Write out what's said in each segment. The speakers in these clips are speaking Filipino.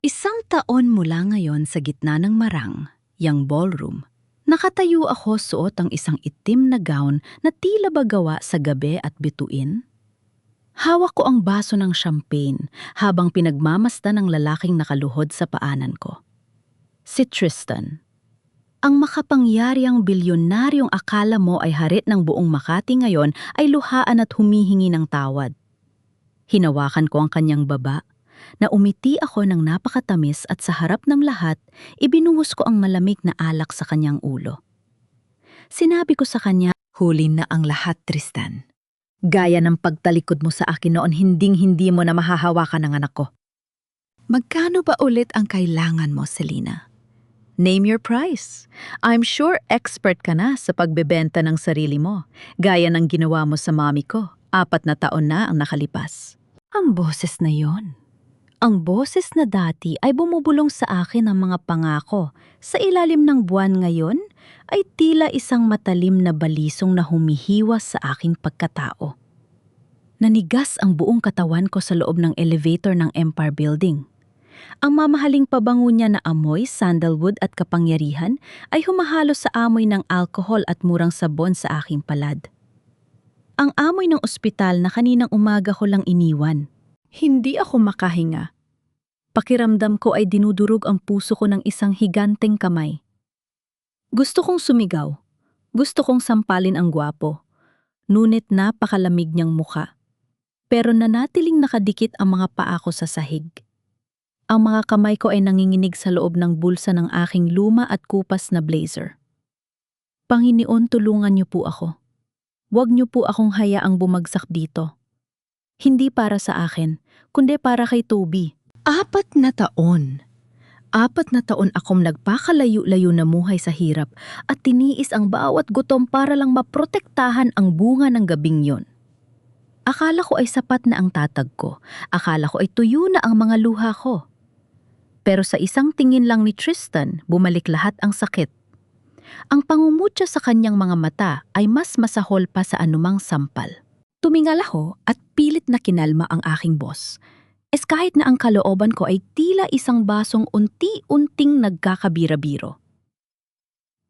Isang taon mula ngayon sa gitna ng marang, yang ballroom, nakatayo ako suot ang isang itim na gown na tila ba gawa sa gabi at bituin. Hawak ko ang baso ng champagne habang pinagmamasdan ng lalaking nakaluhod sa paanan ko. Si Tristan. Ang makapangyariang bilyonaryong akala mo ay harit ng buong Makati ngayon ay luhaan at humihingi ng tawad. Hinawakan ko ang kanyang baba, na umiti ako ng napakatamis at sa harap ng lahat, ibinuhos ko ang malamig na alak sa kanyang ulo. Sinabi ko sa kanya, Huli na ang lahat, Tristan. Gaya ng pagtalikod mo sa akin noon, hinding-hindi mo na mahahawakan ang anak ko. Magkano ba ulit ang kailangan mo, Selena? Name your price. I'm sure expert ka na sa pagbebenta ng sarili mo, gaya ng ginawa mo sa mami ko. 4 na taon na ang nakalipas. ang boses na yon. Ang boses na dati ay bumubulong sa akin ng mga pangako. Sa ilalim ng buwan ngayon ay tila isang matalim na balisong na humihiwas sa aking pagkatao. Nanigas ang buong katawan ko sa loob ng elevator ng Empire Building. Ang mamahaling pabango niya na amoy, sandalwood at kapangyarihan ay humahalo sa amoy ng alkohol at murang sabon sa aking palad. Ang amoy ng ospital na kaninang umaga ko lang iniwan. Hindi ako makahinga. Pakiramdam ko ay dinudurog ang puso ko ng isang higanteng kamay. Gusto kong sumigaw. Gusto kong sampalin ang gwapo. Ngunit napakalamig niyang muka. Pero nanatiling nakadikit ang mga paa ko sa sahig. Ang mga kamay ko ay nanginginig sa loob ng bulsa ng aking luma at kupas na blazer. Panginoon, tulungan niyo po ako. Huwag niyo po akong hayaang bumagsak dito. Hindi para sa akin, kundi para kay Toby. 4 na taon. 4 na taon akong nagpakalayo-layo na muhay sa hirap at tiniis ang bawat gutom para lang maprotektahan ang bunga ng gabing yon. Akala ko ay sapat na ang tatag ko. Akala ko ay tuyo na ang mga luha ko. Pero sa isang tingin lang ni Tristan, bumalik lahat ang sakit. Ang pangungutya sa kanyang mga mata ay mas masahol pa sa anumang sampal. Tumingal ako at pilit na kinalma ang aking boss. Kahit na ang kalooban ko ay tila isang basong unti-unting nagkakabira-biro.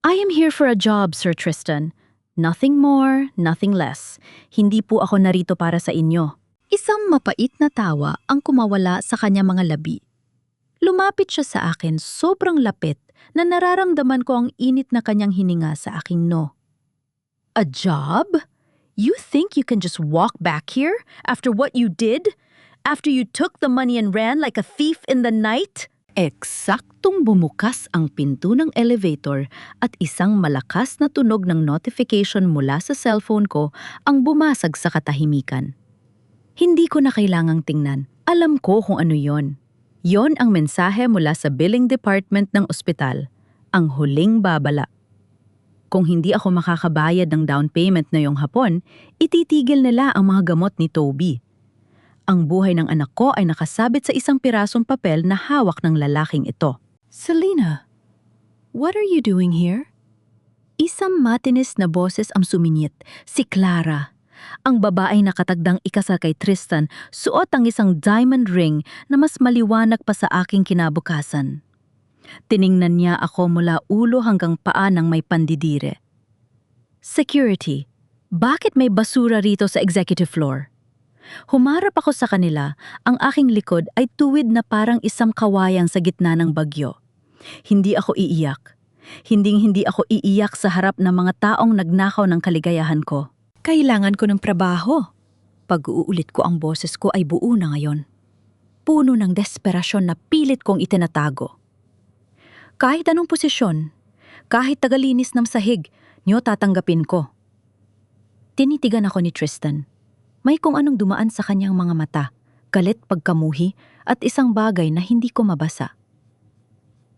I am here for a job, Sir Tristan. Nothing more, nothing less. Hindi po ako narito para sa inyo. Isang mapait na tawa ang kumawala sa kanya mga labi. Lumapit siya sa akin sobrang lapit na nararamdaman ko ang init na kanyang hininga sa aking no. A job? You think you can just walk back here after what you did? After you took the money and ran like a thief in the night? Eksaktong bumukas ang pinto ng elevator at isang malakas na tunog ng notification mula sa cellphone ko ang bumasag sa katahimikan. Hindi ko na kailangang tingnan. Alam ko kung ano yon. Yon ang mensahe mula sa billing department ng ospital. Ang huling babala. Kung hindi ako makakabayad ng down payment na yung hapon, ititigil nila ang mga gamot ni Toby. Ang buhay ng anak ko ay nakasabit sa isang pirasong papel na hawak ng lalaking ito. Selena, what are you doing here? Isang matinis na boses ang sumingit, si Clara. Ang babaeng nakatagdang ikasal kay Tristan, suot ang isang diamond ring na mas maliwanag pa sa aking kinabukasan. Tiningnan niya ako mula ulo hanggang paa ng may pandidire. Security, bakit may basura rito sa executive floor? Humarap ako sa kanila, ang aking likod ay tuwid na parang isang kawayan sa gitna ng bagyo. Hindi ako iiyak. Hindi ako iiyak sa harap ng mga taong nagnakaw ng kaligayahan ko. Kailangan ko ng trabaho. Pag-uulit ko ang boses ko ay buo na ngayon. Puno ng desperasyon na pilit kong itinatago. Kahit anong posisyon, kahit tagalinis ng sahig, niyo tatanggapin ko. Tinitigan ako ni Tristan. May kung anong dumaan sa kanyang mga mata, galit pagkamuhi at isang bagay na hindi ko mabasa.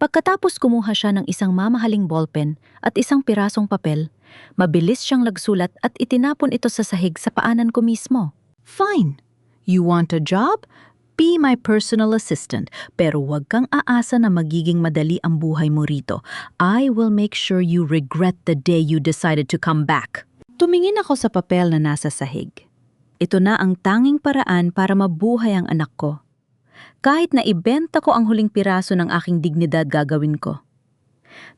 Pagkatapos kumuha siya ng isang mamahaling ballpen at isang pirasong papel, mabilis siyang nagsulat at itinapon ito sa sahig sa paanan ko mismo. Fine. You want a job? Be my personal assistant, pero huwag kang aasa na magiging madali ang buhay mo rito. I will make sure you regret the day you decided to come back. Tumingin ako sa papel na nasa sahig. Ito na ang tanging paraan para mabuhay ang anak ko. Kahit na ibenta ko ang huling piraso ng aking dignidad gagawin ko.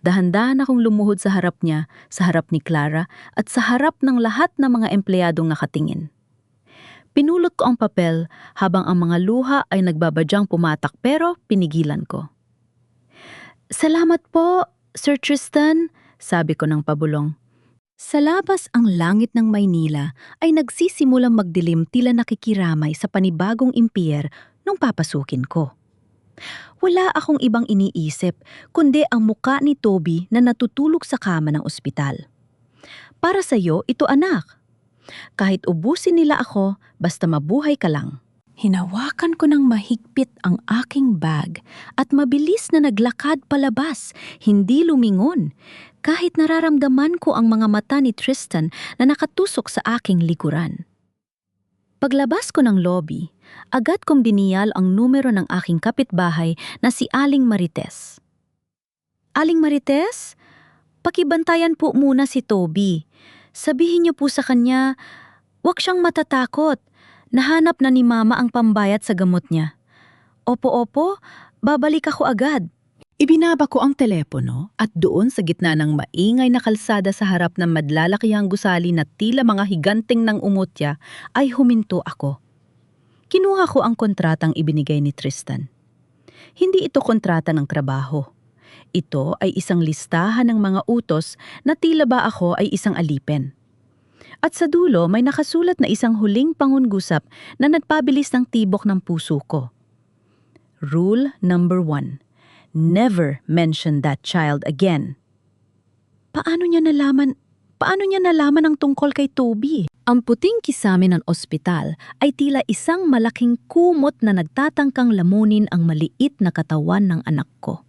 Dahan-dahan akong lumuhod sa harap niya, sa harap ni Clara, at sa harap ng lahat ng mga empleyadong nakatingin. Pinulot ko ang papel habang ang mga luha ay nagbabadyang pumatak pero pinigilan ko. "Salamat po, Sir Tristan," sabi ko ng pabulong. Sa labas ang langit ng Maynila ay nagsisimulang magdilim tila nakikiramay sa panibagong impyer nung papasukin ko. Wala akong ibang iniisip kundi ang muka ni Toby na natutulog sa kama ng ospital. "Para sa'yo, ito anak. Kahit ubusin nila ako, basta mabuhay ka lang." Hinawakan ko ng mahigpit ang aking bag at mabilis na naglakad palabas, hindi lumingon, kahit nararamdaman ko ang mga mata ni Tristan na nakatusok sa aking likuran. Paglabas ko ng lobby, agad kong diniyal ang numero ng aking kapitbahay na si Aling Marites. "Aling Marites, pakibantayan po muna si Toby. Sabihin niyo po sa kanya, huwag siyang matatakot. Nahanap na ni Mama ang pambayad sa gamot niya." "Opo, babalik ako agad." Ibinaba ko ang telepono at doon sa gitna ng maingay na kalsada sa harap ng madlalakihang gusali na tila mga higanting ng umutya ay huminto ako. Kinuha ko ang kontratang ibinigay ni Tristan. Hindi ito kontrata ng trabaho. Ito ay isang listahan ng mga utos na tila ba ako ay isang alipin. At sa dulo may nakasulat na isang huling pangungusap na nagpabilis ng tibok ng puso ko. Rule number 1. Never mention that child again. Paano niya nalaman ang tungkol kay Toby? Ang puting kisame ng ospital ay tila isang malaking kumot na nagtatangkang lamunin ang maliit na katawan ng anak ko.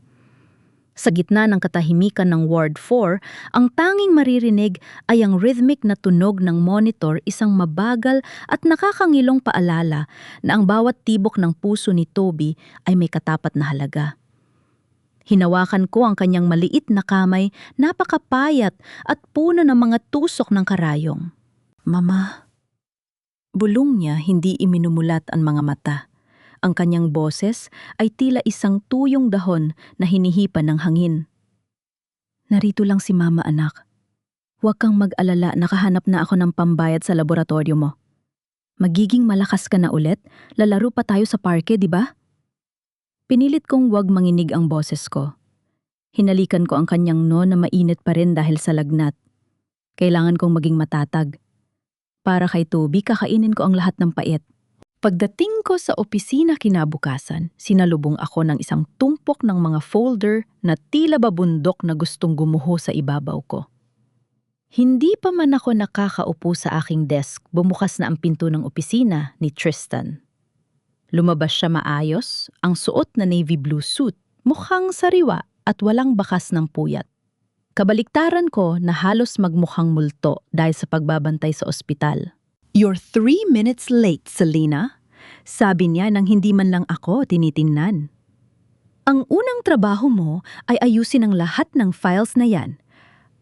Sa gitna ng katahimikan ng Ward 4, ang tanging maririnig ay ang rhythmic na tunog ng monitor, isang mabagal at nakakangilong paalala na ang bawat tibok ng puso ni Toby ay may katapat na halaga. Hinawakan ko ang kanyang maliit na kamay, napakapayat at puno ng mga tusok ng karayong. "Mama." Bulong niya, hindi iminumulat ang mga mata. Ang kanyang boses ay tila isang tuyong dahon na hinihipan ng hangin. "Narito lang si Mama, anak. Huwag kang mag-alala, nakahanap na ako ng pambayad sa laboratorio mo. Magiging malakas ka na ulit, lalaro pa tayo sa parke, di ba?" Pinilit kong huwag manginig ang boses ko. Hinalikan ko ang kanyang no na mainit pa rin dahil sa lagnat. Kailangan kong maging matatag. Para kay Toby, kakainin ko ang lahat ng pait. Pagdating ko sa opisina kinabukasan, sinalubong ako ng isang tumpok ng mga folder na tila ba bundok na gustong gumuho sa ibabaw ko. Hindi pa man ako nakakaupo sa aking desk, bumukas na ang pinto ng opisina ni Tristan. Lumabas siya maayos, ang suot na navy blue suit, mukhang sariwa at walang bakas ng puyat. Kabaliktaran ko na halos magmukhang multo dahil sa pagbabantay sa ospital. "You're 3 minutes late, Selena," sabi niya nang hindi man lang ako tinitingnan. "Ang unang trabaho mo ay ayusin ang lahat ng files na yan.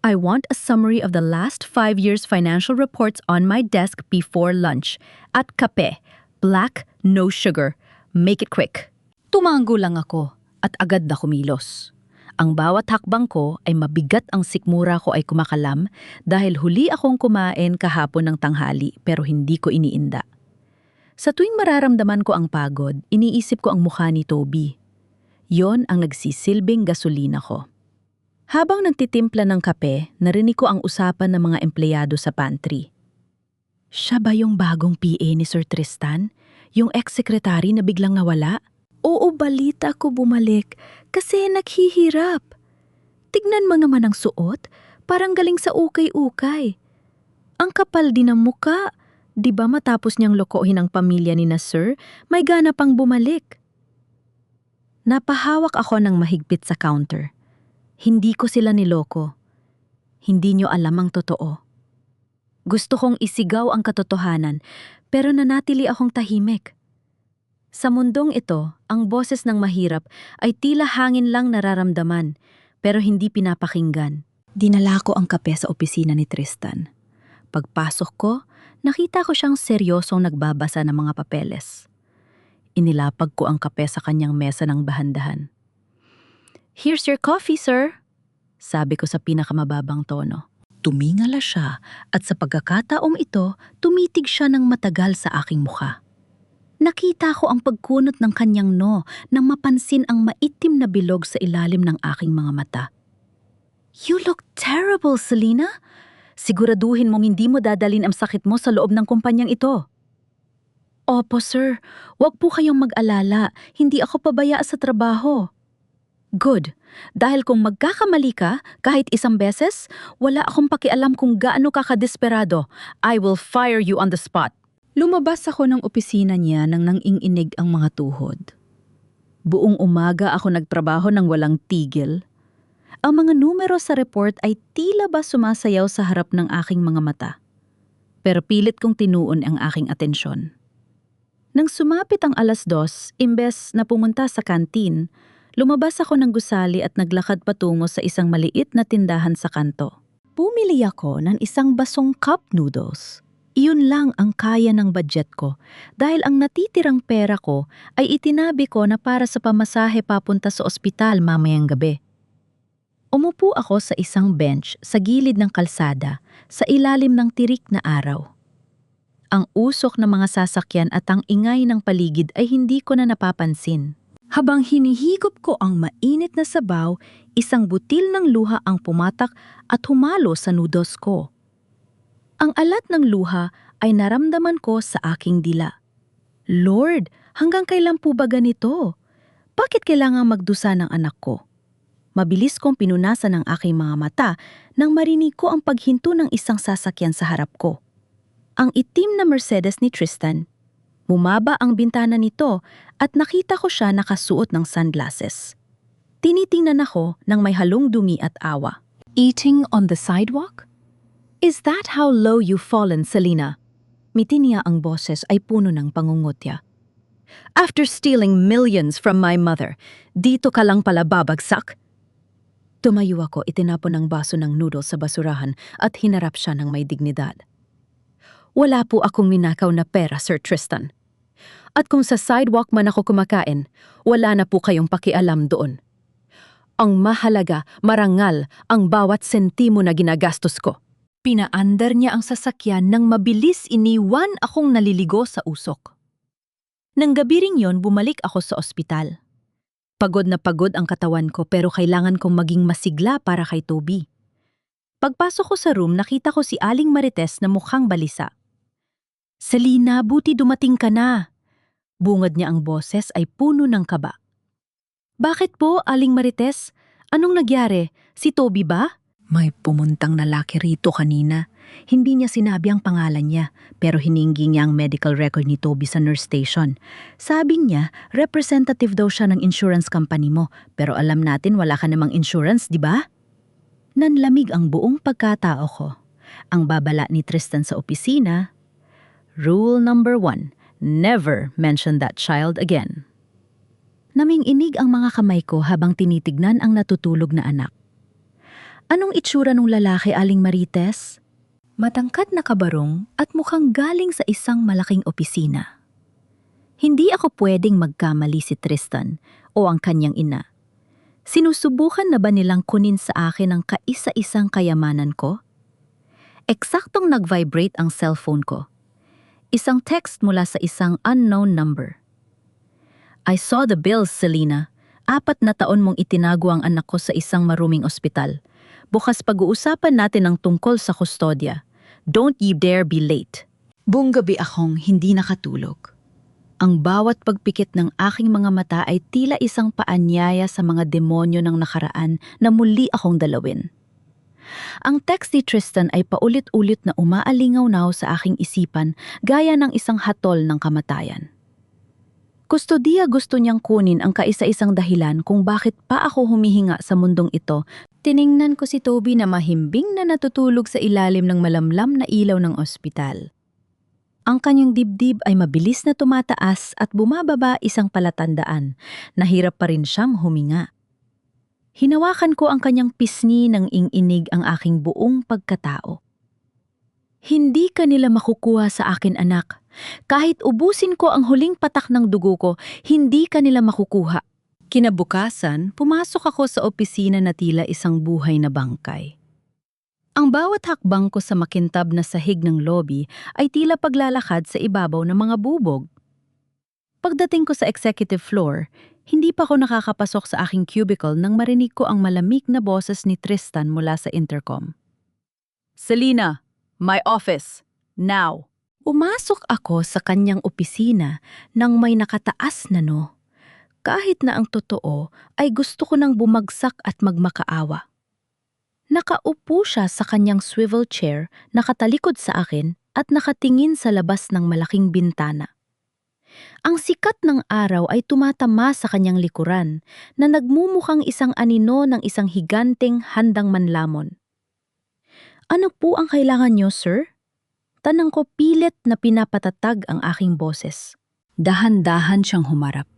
I want a summary of the last 5 years' financial reports on my desk before lunch. At kape, black, no sugar. Make it quick." Tumango lang ako at agad na kumilos. Ang bawat hakbang ko ay mabigat, ang sikmura ko ay kumakalam dahil huli akong kumain kahapon ng tanghali pero hindi ko iniinda. Sa tuwing mararamdaman ko ang pagod, iniisip ko ang mukha ni Toby. Yon ang nagsisilbing gasolina ko. Habang nagtitimpla ng kape, narinig ko ang usapan ng mga empleyado sa pantry. "Siya ba yung bagong PA ni Sir Tristan? Yung ex-secretary na biglang nawala?" "Oo, balita ko bumalik kasi naghihirap. Tignan mo naman ang suot, parang galing sa ukay-ukay. Ang kapal din ng muka, di ba matapos niyang lokohin ang pamilya ni na Sir, may gana pang bumalik." Napahawak ako ng mahigpit sa counter. Hindi ko sila niloko. Hindi niyo alam ang totoo. Gusto kong isigaw ang katotohanan, pero nanatili akong tahimik. Sa mundong ito, ang boses ng mahirap ay tila hangin lang nararamdaman, pero hindi pinapakinggan. Dinala ko ang kape sa opisina ni Tristan. Pagpasok ko, nakita ko siyang seryosong nagbabasa ng mga papeles. Inilapag ko ang kape sa kanyang mesa ng bahandahan. "Here's your coffee, sir," sabi ko sa pinakamababang tono. Tumingala siya at sa pagkakataong ito, tumitig siya ng matagal sa aking mukha. Nakita ko ang pagkunot ng kanyang no nang mapansin ang maitim na bilog sa ilalim ng aking mga mata. "You look terrible, Selena. Siguraduhin mong hindi mo dadalin ang sakit mo sa loob ng kumpanyang ito." "Opo, sir. Huwag po kayong mag-alala. Hindi ako pabaya sa trabaho." "Good. Dahil kung magkakamali ka, kahit isang beses, wala akong pakialam kung gaano ka kadesperado. I will fire you on the spot." Lumabas ako ng opisina niya nang nang-inginig ang mga tuhod. Buong umaga ako nagtrabaho ng walang tigil. Ang mga numero sa report ay tila ba sumasayaw sa harap ng aking mga mata. Pero pilit kong tinuon ang aking atensyon. Nang sumapit ang 2:00, imbes na pumunta sa kantin, lumabas ako ng gusali at naglakad patungo sa isang maliit na tindahan sa kanto. Pumili ako ng isang basong cup noodles. Iyon lang ang kaya ng budget ko dahil ang natitirang pera ko ay itinabi ko na para sa pamasahe papunta sa ospital mamayang gabi. Umupo ako sa isang bench sa gilid ng kalsada sa ilalim ng tirik na araw. Ang usok ng mga sasakyan at ang ingay ng paligid ay hindi ko na napapansin. Habang hinihigop ko ang mainit na sabaw, isang butil ng luha ang pumatak at humalo sa noodles ko. Ang alat ng luha ay naramdaman ko sa aking dila. Lord, hanggang kailan po ba ganito? Bakit kailangang magdusa ng anak ko? Mabilis kong pinunasan ang aking mga mata nang marinig ko ang paghinto ng isang sasakyan sa harap ko. Ang itim na Mercedes ni Tristan. Bumaba ang bintana nito at nakita ko siya nakasuot ng sunglasses. Tinitingnan ako ng may halong dumi at awa. "Eating on the sidewalk? Is that how low you've fallen, Selena?" Miti niya ang boses ay puno ng pangungutya. "After stealing millions from my mother, dito ka lang pala babagsak?" Tumayo ako, itinapon ang baso ng noodles sa basurahan at hinarap siya ng may dignidad. "Wala po akong ninakaw na pera, Sir Tristan. At kung sa sidewalk man ako kumakain, wala na po kayong pakialam doon. Ang mahalaga, marangal, ang bawat sentimo na ginagastos ko." Pinaandar niya ang sasakyan nang mabilis iniwan akong naliligo sa usok. Nang gabi ring yon, bumalik ako sa ospital. Pagod na pagod ang katawan ko pero kailangan kong maging masigla para kay Toby. Pagpasok ko sa room, nakita ko si Aling Marites na mukhang balisa. "Selena, buti dumating ka na." Bungad niya ang boses ay puno ng kaba. "Bakit po, Aling Marites? Anong nagyari? Si Toby ba?" "May pumuntang lalaki rito kanina. Hindi niya sinabi ang pangalan niya, pero hiningi niya ang medical record ni Toby sa nurse station. Sabi niya, representative daw siya ng insurance company mo, pero alam natin wala ka namang insurance, di ba?" Nanlamig ang buong pagkatao ko. Ang babala ni Tristan sa opisina, "Rule number 1, never mention that child again." Naming-inig ang mga kamay ko habang tinitignan ang natutulog na anak. Anong itsura ng lalaki, Aling Marites? Matangkad na kabarong at mukhang galing sa isang malaking opisina. Hindi ako pwedeng magkamali si Tristan o ang kanyang ina. Sinusubukan na ba nilang kunin sa akin ang kaisa-isang kayamanan ko? Eksaktong nag-vibrate ang cellphone ko. Isang text mula sa isang unknown number. "I saw the bills, Selena. 4 na taon mong itinago ang anak ko sa isang maruming ospital. Bukas pag-uusapan natin ang tungkol sa kustodya. Don't you dare be late." Buong gabi akong hindi nakatulog. Ang bawat pagpikit ng aking mga mata ay tila isang paanyaya sa mga demonyo ng nakaraan na muli akong dalawin. Ang text ni Tristan ay paulit-ulit na umaalingaw-naw sa aking isipan gaya ng isang hatol ng kamatayan. Kustodiya gusto niyang kunin ang kaisa-isang dahilan kung bakit pa ako humihinga sa mundong ito. Tiningnan ko si Toby na mahimbing na natutulog sa ilalim ng malamlam na ilaw ng ospital. Ang kanyang dibdib ay mabilis na tumataas at bumababa, isang palatandaan. Nahirap pa rin siyang huminga. Hinawakan ko ang kanyang pisngi nang ing-inig ang aking buong pagkatao. "Hindi ka nila makukuha sa akin, anak. Kahit ubusin ko ang huling patak ng dugo ko, hindi ka nila makukuha. Kinabukasan, pumasok ako sa opisina na tila isang buhay na bangkay. Ang bawat hakbang ko sa makintab na sahig ng lobby ay tila paglalakad sa ibabaw ng mga bubog. Pagdating ko sa executive floor, hindi pa ako nakakapasok sa aking cubicle nang marinig ko ang malamig na boses ni Tristan mula sa intercom. "Selena, my office, now!" Umasok ako sa kanyang opisina nang may nakataas na no. Kahit na ang totoo ay gusto ko nang bumagsak at magmakaawa. Nakaupo siya sa kanyang swivel chair, nakatalikod sa akin at nakatingin sa labas ng malaking bintana. Ang sikat ng araw ay tumatama sa kanyang likuran na nagmumukhang isang anino ng isang higanteng handang manlamon. "Ano po ang kailangan niyo, sir?" Tanang ko pilit na pinapatatag ang aking boses. Dahan-dahan siyang humarap.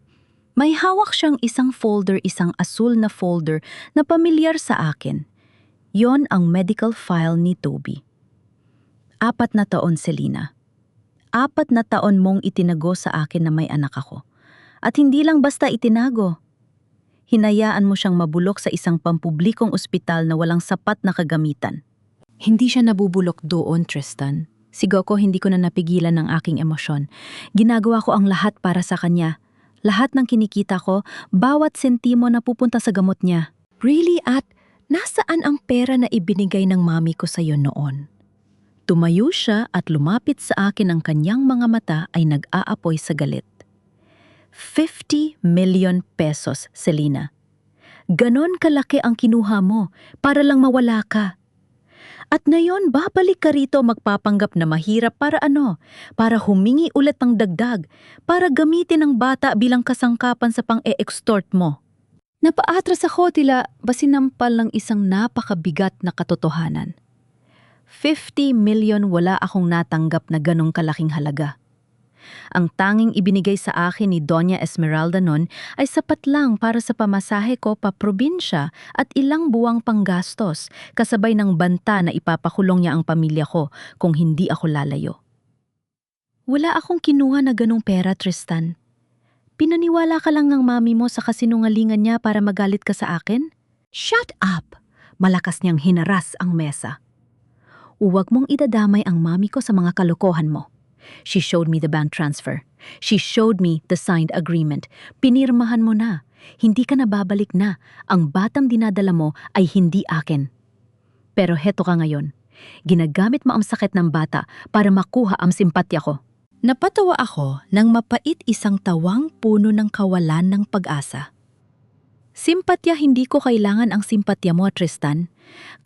May hawak siyang isang folder, isang asul na folder na pamilyar sa akin. Yon ang medical file ni Toby. 4 na taon, Selena. 4 na taon mong itinago sa akin na may anak ako. At hindi lang basta itinago. Hinayaan mo siyang mabulok sa isang pampublikong ospital na walang sapat na kagamitan. Hindi siya nabubulok doon, Tristan. Sigaw ko, hindi ko na napigilan ng aking emosyon. Ginagawa ko ang lahat para sa kanya. Lahat ng kinikita ko, bawat sentimo na pupunta sa gamot niya. Really, at nasaan ang pera na ibinigay ng mami ko sa iyo noon? Tumayo siya at lumapit sa akin, ang kanyang mga mata ay nag-aapoy sa galit. 50 million pesos, Selena. Ganon kalaki ang kinuha mo para lang mawala ka. At ngayon, babalik ka rito magpapanggap na mahirap para ano? Para humingi ulit ng dagdag, para gamitin ang bata bilang kasangkapan sa pang-e-extort mo. Napaatras ako, tila basinampal ng isang napakabigat na katotohanan. 50 million, wala akong natanggap na ganong kalaking halaga. Ang tanging ibinigay sa akin ni Doña Esmeralda noon ay sapat lang para sa pamasahe ko pa probinsya at ilang buwang panggastos, kasabay ng banta na ipapakulong niya ang pamilya ko kung hindi ako lalayo. Wala akong kinuha na ganong pera, Tristan. Pinaniwala ka lang ng mami mo sa kasinungalingan niya para magalit ka sa akin? Shut up! Malakas niyang hinaras ang mesa. Huwag mong idadamay ang mami ko sa mga kalokohan mo. She showed me the bank transfer. She showed me the signed agreement. Pinirmahan mo na. Hindi ka na babalik na. Ang batang dinadala mo ay hindi akin. Pero heto ka ngayon. Ginagamit mo ang sakit ng bata para makuha ang simpatya ko. Napatawa ako nang mapait isang tawang puno ng kawalan ng pag-asa. Simpatya, hindi ko kailangan ang simpatya mo, Tristan.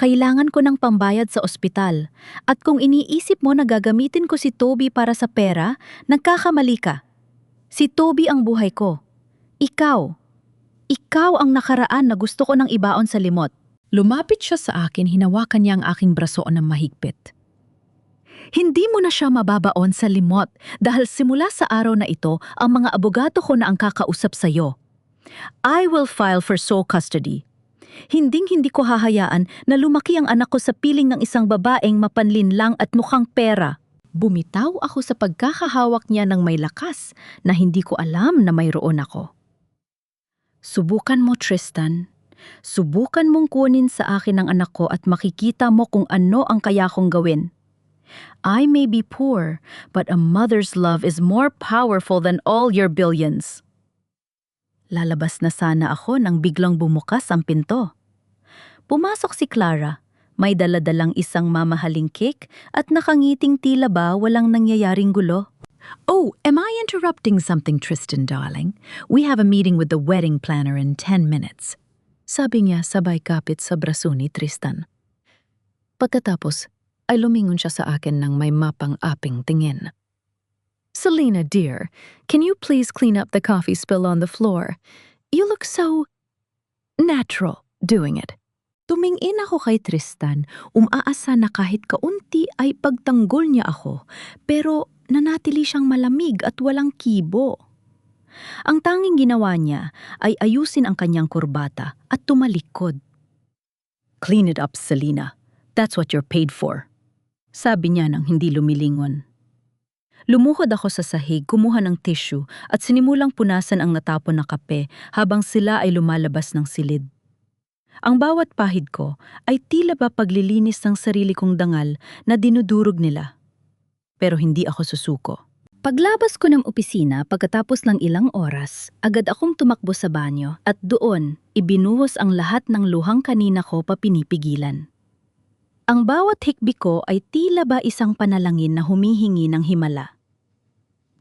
Kailangan ko ng pambayad sa ospital. At kung iniisip mo na gagamitin ko si Toby para sa pera, nagkakamali ka. Si Toby ang buhay ko. Ikaw. Ikaw ang nakaraan na gusto ko ng ibaon sa limot. Lumapit siya sa akin, hinawakan niya ang aking braso ng mahigpit. Hindi mo na siya mababaon sa limot dahil simula sa araw na ito, ang mga abogado ko na ang kakausap sa'yo. I will file for sole custody. Hinding-hindi ko hahayaan na lumaki ang anak ko sa piling ng isang babaeng mapanlinlang at mukhang pera. Bumitaw ako sa pagkakahawak niya ng may lakas na hindi ko alam na mayroon ako. Subukan mo, Tristan. Subukan mong kunin sa akin ang anak ko at makikita mo kung ano ang kaya kong gawin. I may be poor, but a mother's love is more powerful than all your billions. Lalabas na sana ako nang biglang bumukas ang pinto. Pumasok si Clara, may daladalang isang mamahaling cake at nakangiting tila ba walang nangyayaring gulo. "Oh, am I interrupting something, Tristan, darling? We have a meeting with the wedding planner in 10 minutes. Sabi niya sabay kapit sa braso ni Tristan. Pagkatapos, ay lumingon siya sa akin ng may mapang-aping tingin. "Selena, dear, can you please clean up the coffee spill on the floor? You look so natural doing it." Tumingin ako kay Tristan, umaasa na kahit kaunti ay pagtanggol niya ako, pero nanatili siyang malamig at walang kibo. Ang tanging ginawa niya ay ayusin ang kanyang kurbata at tumalikod. "Clean it up, Selena. That's what you're paid for," sabi niya nang hindi lumilingon. Lumuhod ako sa sahig, kumuha ng tissue at sinimulang punasan ang natapon na kape habang sila ay lumalabas ng silid. Ang bawat pahid ko ay tila ba paglilinis ng sarili kong dangal na dinudurog nila. Pero hindi ako susuko. Paglabas ko ng opisina pagkatapos ng ilang oras, agad akong tumakbo sa banyo at doon ibinuhos ang lahat ng luhang kanina ko papinipigilan. Ang bawat hikbi ko ay tila ba isang panalangin na humihingi ng himala.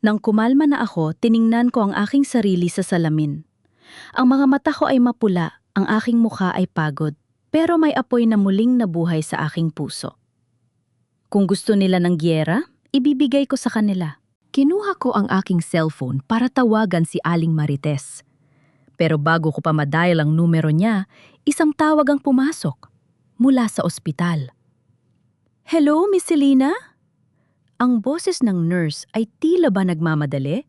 Nang kumalma na ako, tiningnan ko ang aking sarili sa salamin. Ang mga mata ko ay mapula, ang aking mukha ay pagod, pero may apoy na muling nabuhay sa aking puso. Kung gusto nila ng gyera, ibibigay ko sa kanila. Kinuha ko ang aking cellphone para tawagan si Aling Marites. Pero bago ko pa madial ang numero niya, isang tawag ang pumasok mula sa ospital. "Hello, Miss Selena?" Ang boses ng nurse ay tila ba nagmamadali?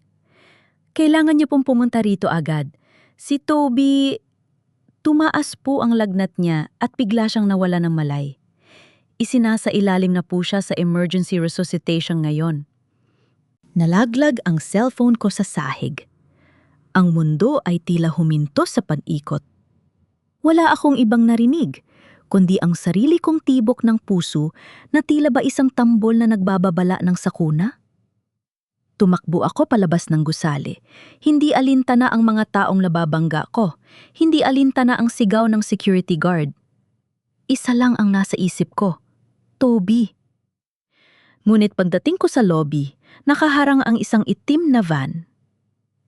"Kailangan niyo pong pumunta rito agad. Si Toby..." Tumaas po ang lagnat niya at bigla siyang nawala ng malay. Isinasailalim na po siya sa emergency resuscitation ngayon. Nalaglag ang cellphone ko sa sahig. Ang mundo ay tila huminto sa pag-ikot. Wala akong ibang narinig, kundi ang sarili kong tibok ng puso na tila ba isang tambol na nagbababala ng sakuna. Tumakbo ako palabas ng gusali. Hindi alintana ang mga taong nababangga ko. Hindi alintana ang sigaw ng security guard. Isa lang ang nasa isip ko, Toby. Ngunit pagdating ko sa lobby, nakaharang ang isang itim na van.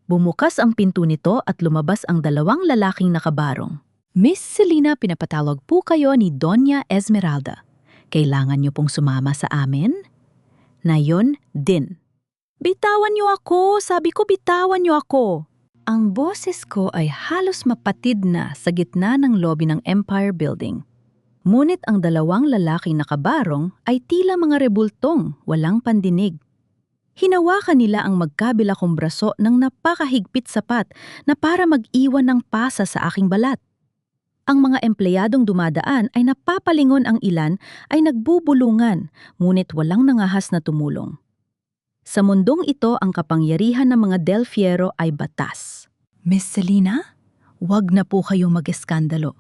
Bumukas ang pinto nito at lumabas ang dalawang lalaking nakabarong. "Miss Selena, pinapatawag po kayo ni Doña Esmeralda. Kailangan niyo pong sumama sa amin?" Nayon din. "Bitawan niyo ako! Sabi ko bitawan niyo ako!" Ang boses ko ay halos mapatid na sa gitna ng lobby ng Empire Building. Ngunit ang dalawang lalaking nakabarong ay tila mga rebultong, walang pandinig. Hinawakan nila ang magkabila kong braso ng napakahigpit sapat na para mag-iwan ng pasa sa aking balat. Ang mga empleyadong dumadaan ay napapalingon, ang ilan ay nagbubulungan, ngunit walang nangahas na tumulong. Sa mundong ito, ang kapangyarihan ng mga Del Fierro ay batas. "Miss Selena, wag na po kayo mag-eskandalo.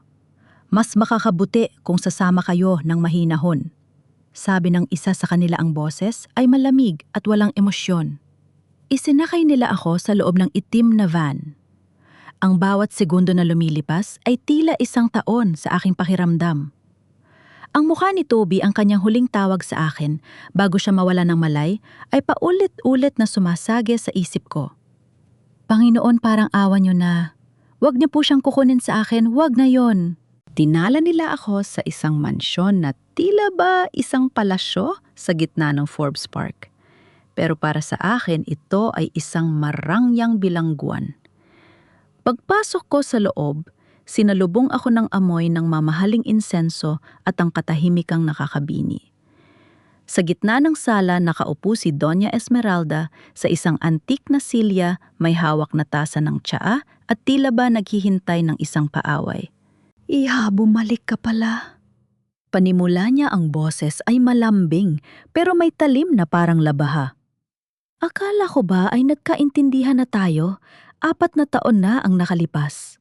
Mas makakabuti kung sasama kayo ng mahinahon." Sabi ng isa sa kanila, ang boses ay malamig at walang emosyon. Isinakay nila ako sa loob ng itim na van. Ang bawat segundo na lumilipas ay tila isang taon sa aking pakiramdam. Ang mukha ni Toby, ang kanyang huling tawag sa akin bago siya mawala ng malay, ay paulit-ulit na sumasagi sa isip ko. "Panginoon, parang awa niyo na. Wag niyo po siyang kukunin sa akin, wag na yon." Tinala nila ako sa isang mansyon na tila ba isang palasyo sa gitna ng Forbes Park. Pero para sa akin, ito ay isang marangyang bilangguan. Pagpasok ko sa loob, sinalubong ako ng amoy ng mamahaling insenso at ang katahimikang nakakabini. Sa gitna ng sala, nakaupo si Doña Esmeralda sa isang antik na silya, may hawak na tasa ng tsaa at tila ba naghihintay ng isang paaway. "Iha, bumalik ka pala." Panimula niya, ang boses ay malambing pero may talim na parang labaha. Akala ko ba ay nagkaintindihan na tayo? 4 na taon na ang nakalipas.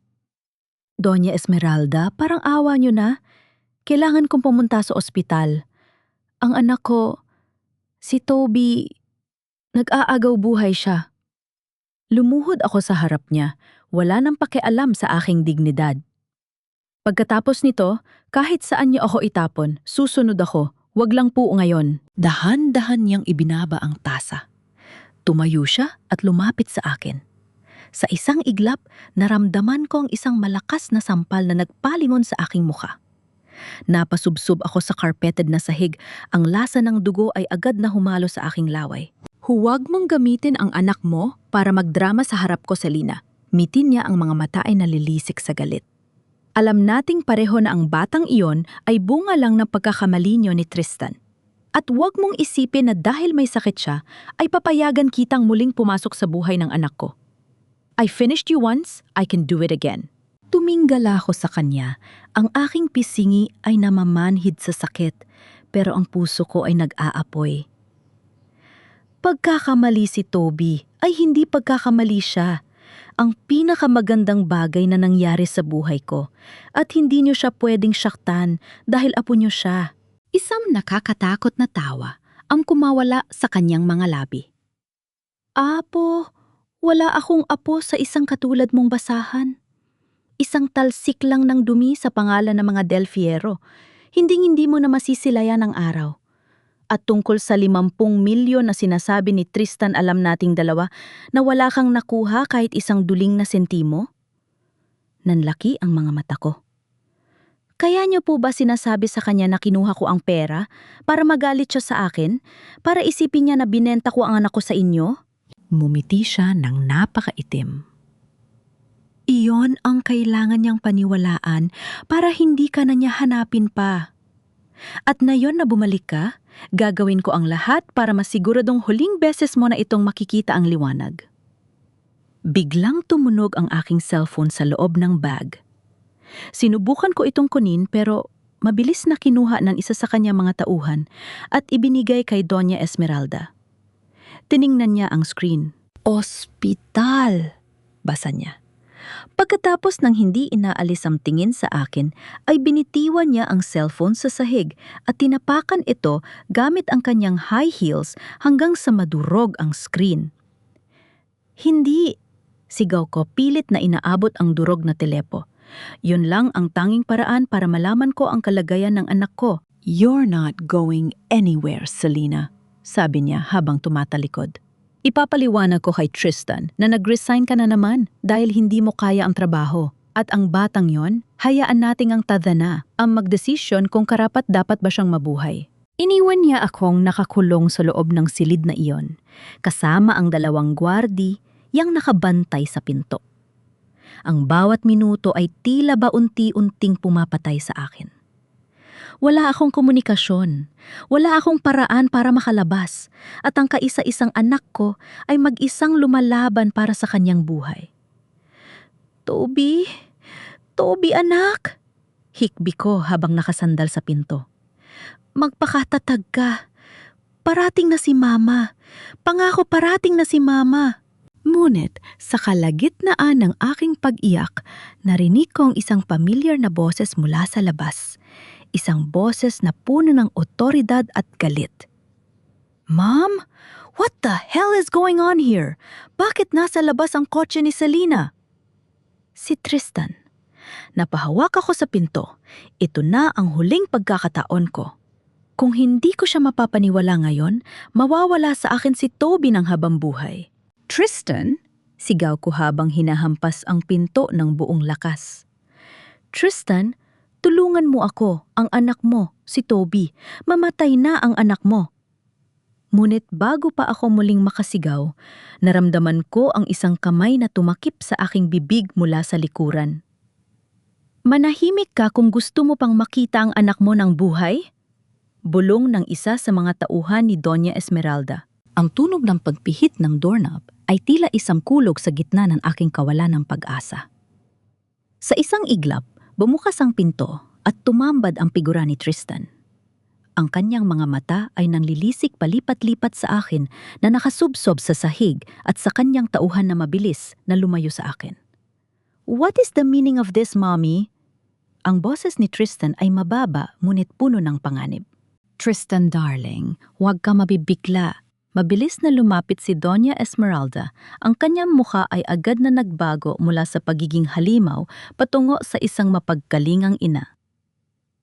"Doña Esmeralda, parang awa niyo na. Kailangan kong pumunta sa ospital. Ang anak ko, si Toby, nag-aagaw buhay siya." Lumuhod ako sa harap niya, wala nang pakialam sa aking dignidad. Pagkatapos nito, kahit saan niyo ako itapon, susunod ako, wag lang po ngayon. Dahan-dahan niyang ibinaba ang tasa. Tumayo siya at lumapit sa akin. Sa isang iglap, naramdaman ko ang isang malakas na sampal na nagpalingon sa aking mukha. Napasubsob ako sa carpeted na sahig, ang lasa ng dugo ay agad na humalo sa aking laway. "Huwag mong gamitin ang anak mo para magdrama sa harap ko, Selena." Mitin niya, ang mga mata ay nalilisik sa galit. "Alam nating pareho na ang batang iyon ay bunga lang ng pagkakamali niyo ni Tristan. At huwag mong isipin na dahil may sakit siya, ay papayagan kitang muling pumasok sa buhay ng anak ko. I finished you once, I can do it again." Tuminggala ako sa kanya. Ang aking pisingi ay namamanhid sa sakit, pero ang puso ko ay nag-aapoy. Pagkakamali si Toby ay hindi pagkakamali siya. Ang pinakamagandang bagay na nangyari sa buhay ko at hindi niyo siya pwedeng saktan dahil apo niyo siya. Isang nakakatakot na tawa ang kumawala sa kanyang mga labi. Apo, wala akong apo sa isang katulad mong basahan. Isang talsik lang ng dumi sa pangalan ng mga Del Fierro. Hindi mo na masisilayan ang araw. At tungkol sa 50 milyon na sinasabi ni Tristan, alam nating dalawa na wala kang nakuha kahit isang duling na sentimo? Nanlaki ang mga mata ko. Kaya niyo po ba sinasabi sa kanya na kinuha ko ang pera para magalit siya sa akin? Para isipin niya na binenta ko ang anak ko sa inyo? Mumiti siya ng napakaitim. Iyon ang kailangan niyang paniwalaan para hindi ka na niya hanapin pa. At ngayon na bumalik ka, gagawin ko ang lahat para masiguradong huling beses mo na itong makikita ang liwanag. Biglang tumunog ang aking cellphone sa loob ng bag. Sinubukan ko itong kunin pero mabilis na kinuha ng isa sa kanyang mga tauhan at ibinigay kay Doña Esmeralda. Tiningnan niya ang screen. Ospital! Basa niya. Pagkatapos ng hindi inaalis ang tingin sa akin, ay binitiwan niya ang cellphone sa sahig at tinapakan ito gamit ang kanyang high heels hanggang sa madurog ang screen. Hindi! Sigaw ko, pilit na inaabot ang durog na telepo. Yun lang ang tanging paraan para malaman ko ang kalagayan ng anak ko. You're not going anywhere, Selena, sabi niya habang tumatalikod. Ipapaliwanag ko kay Tristan na nag-resign ka na naman dahil hindi mo kaya ang trabaho. At ang batang yon, hayaan nating ang tadhana ang magdesisyon kung karapat dapat ba siyang mabuhay. Iniwan niya akong nakakulong sa loob ng silid na iyon, kasama ang 2 gwardi yang nakabantay sa pinto. Ang bawat minuto ay tila ba unti-unting pumapatay sa akin. Wala akong komunikasyon, wala akong paraan para makalabas, at ang kaisa-isang anak ko ay mag-isang lumalaban para sa kanyang buhay. Toby, Toby anak! Hikbi ko habang nakasandal sa pinto. Magpakatatag ka. Parating na si Mama. Pangako parating na si Mama. Ngunit sa kalagitnaan ng aking pag-iyak, narinig ko ang isang pamilyar na boses mula sa labas. Isang boses na puno ng otoridad at galit. Mom, what the hell is going on here? Bakit nasa labas ang kotse ni Selena? Si Tristan. Napahawak ako sa pinto. Ito na ang huling pagkakataon ko. Kung hindi ko siya mapapaniwala ngayon, mawawala sa akin si Toby ng habang buhay. Tristan? Sigaw ko habang hinahampas ang pinto ng buong lakas. Tristan, tulungan mo ako, ang anak mo, si Toby. Mamatay na ang anak mo. Ngunit bago pa ako muling makasigaw, naramdaman ko ang isang kamay na tumakip sa aking bibig mula sa likuran. Manahimik ka kung gusto mo pang makita ang anak mo ng buhay? Bulong ng isa sa mga tauhan ni Doña Esmeralda. Ang tunog ng pagpihit ng doorknob ay tila isang kulog sa gitna ng aking kawalan ng pag-asa. Sa isang iglap, bumukas ang pinto at tumambad ang figura ni Tristan. Ang kanyang mga mata ay nanlilisik palipat-lipat sa akin na nakasubsob sa sahig at sa kanyang tauhan na mabilis na lumayo sa akin. What is the meaning of this, Mommy? Ang boses ni Tristan ay mababa ngunit puno ng panganib. Tristan darling, huwag ka mabibigla. Mabilis na lumapit si Doña Esmeralda. Ang kanyang mukha ay agad na nagbago mula sa pagiging halimaw patungo sa isang mapagkalingang ina.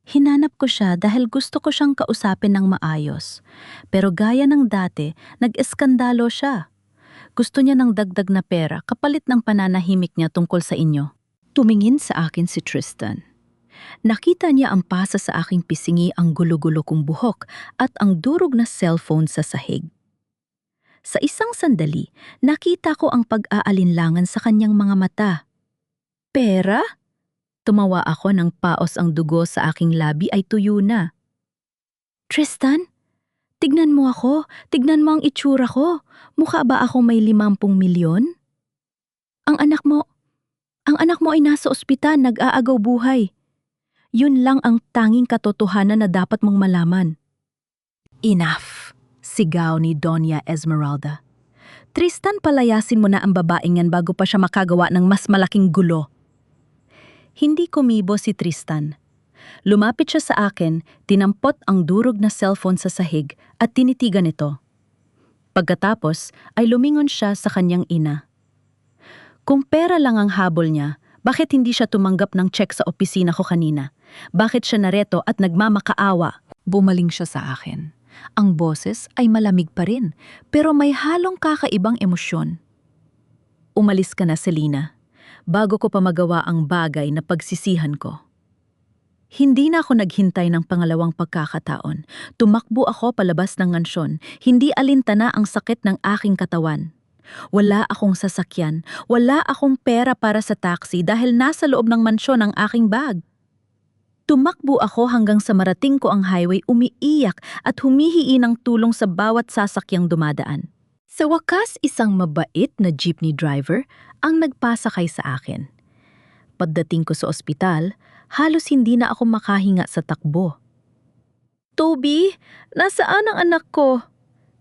Hinanap ko siya dahil gusto ko siyang kausapin ng maayos. Pero gaya ng dati, nag-eskandalo siya. Gusto niya ng dagdag na pera kapalit ng pananahimik niya tungkol sa inyo. Tumingin sa akin si Tristan. Nakita niya ang pasa sa aking pisingi, ang gulo-gulo kong buhok at ang durog na cellphone sa sahig. Sa isang sandali, nakita ko ang pag-aalinlangan sa kanyang mga mata. Pera? Tumawa ako nang paos ang dugo sa aking labi ay tuyo na. Tristan, tignan mo ako. Tignan mo ang itsura ko. Mukha ba ako may 50 milyon? Ang anak mo ay nasa ospital, nag-aagaw buhay. Yun lang ang tanging katotohanan na dapat mong malaman. Enough! Sigaw ni Doña Esmeralda. Tristan, palayasin mo na ang babaeng yan bago pa siya makagawa ng mas malaking gulo. Hindi kumibo si Tristan. Lumapit siya sa akin, tinampot ang durog na cellphone sa sahig at tinitigan ito. Pagkatapos ay lumingon siya sa kanyang ina. Kung pera lang ang habol niya, bakit hindi siya tumanggap ng check sa opisina ko kanina? Bakit siya nareto at nagmamakaawa? Bumaling siya sa akin. Ang boses ay malamig pa rin, pero may halong kakaibang emosyon. Umalis ka na, Selena, bago ko pa magawa ang bagay na pagsisihan ko. Hindi na ako naghintay ng pangalawang pagkakataon. Tumakbo ako palabas ng mansyon, hindi alintana ang sakit ng aking katawan. Wala akong sasakyan, wala akong pera para sa taxi dahil nasa loob ng mansyon ang aking bag. Tumakbo ako hanggang sa marating ko ang highway, umiiyak at humihingi ng tulong sa bawat sasakyang dumadaan. Sa wakas, isang mabait na jeepney driver ang nagpasakay sa akin. Pagdating ko sa ospital, halos hindi na ako makahinga sa takbo. "Toby, nasaan ang anak ko?"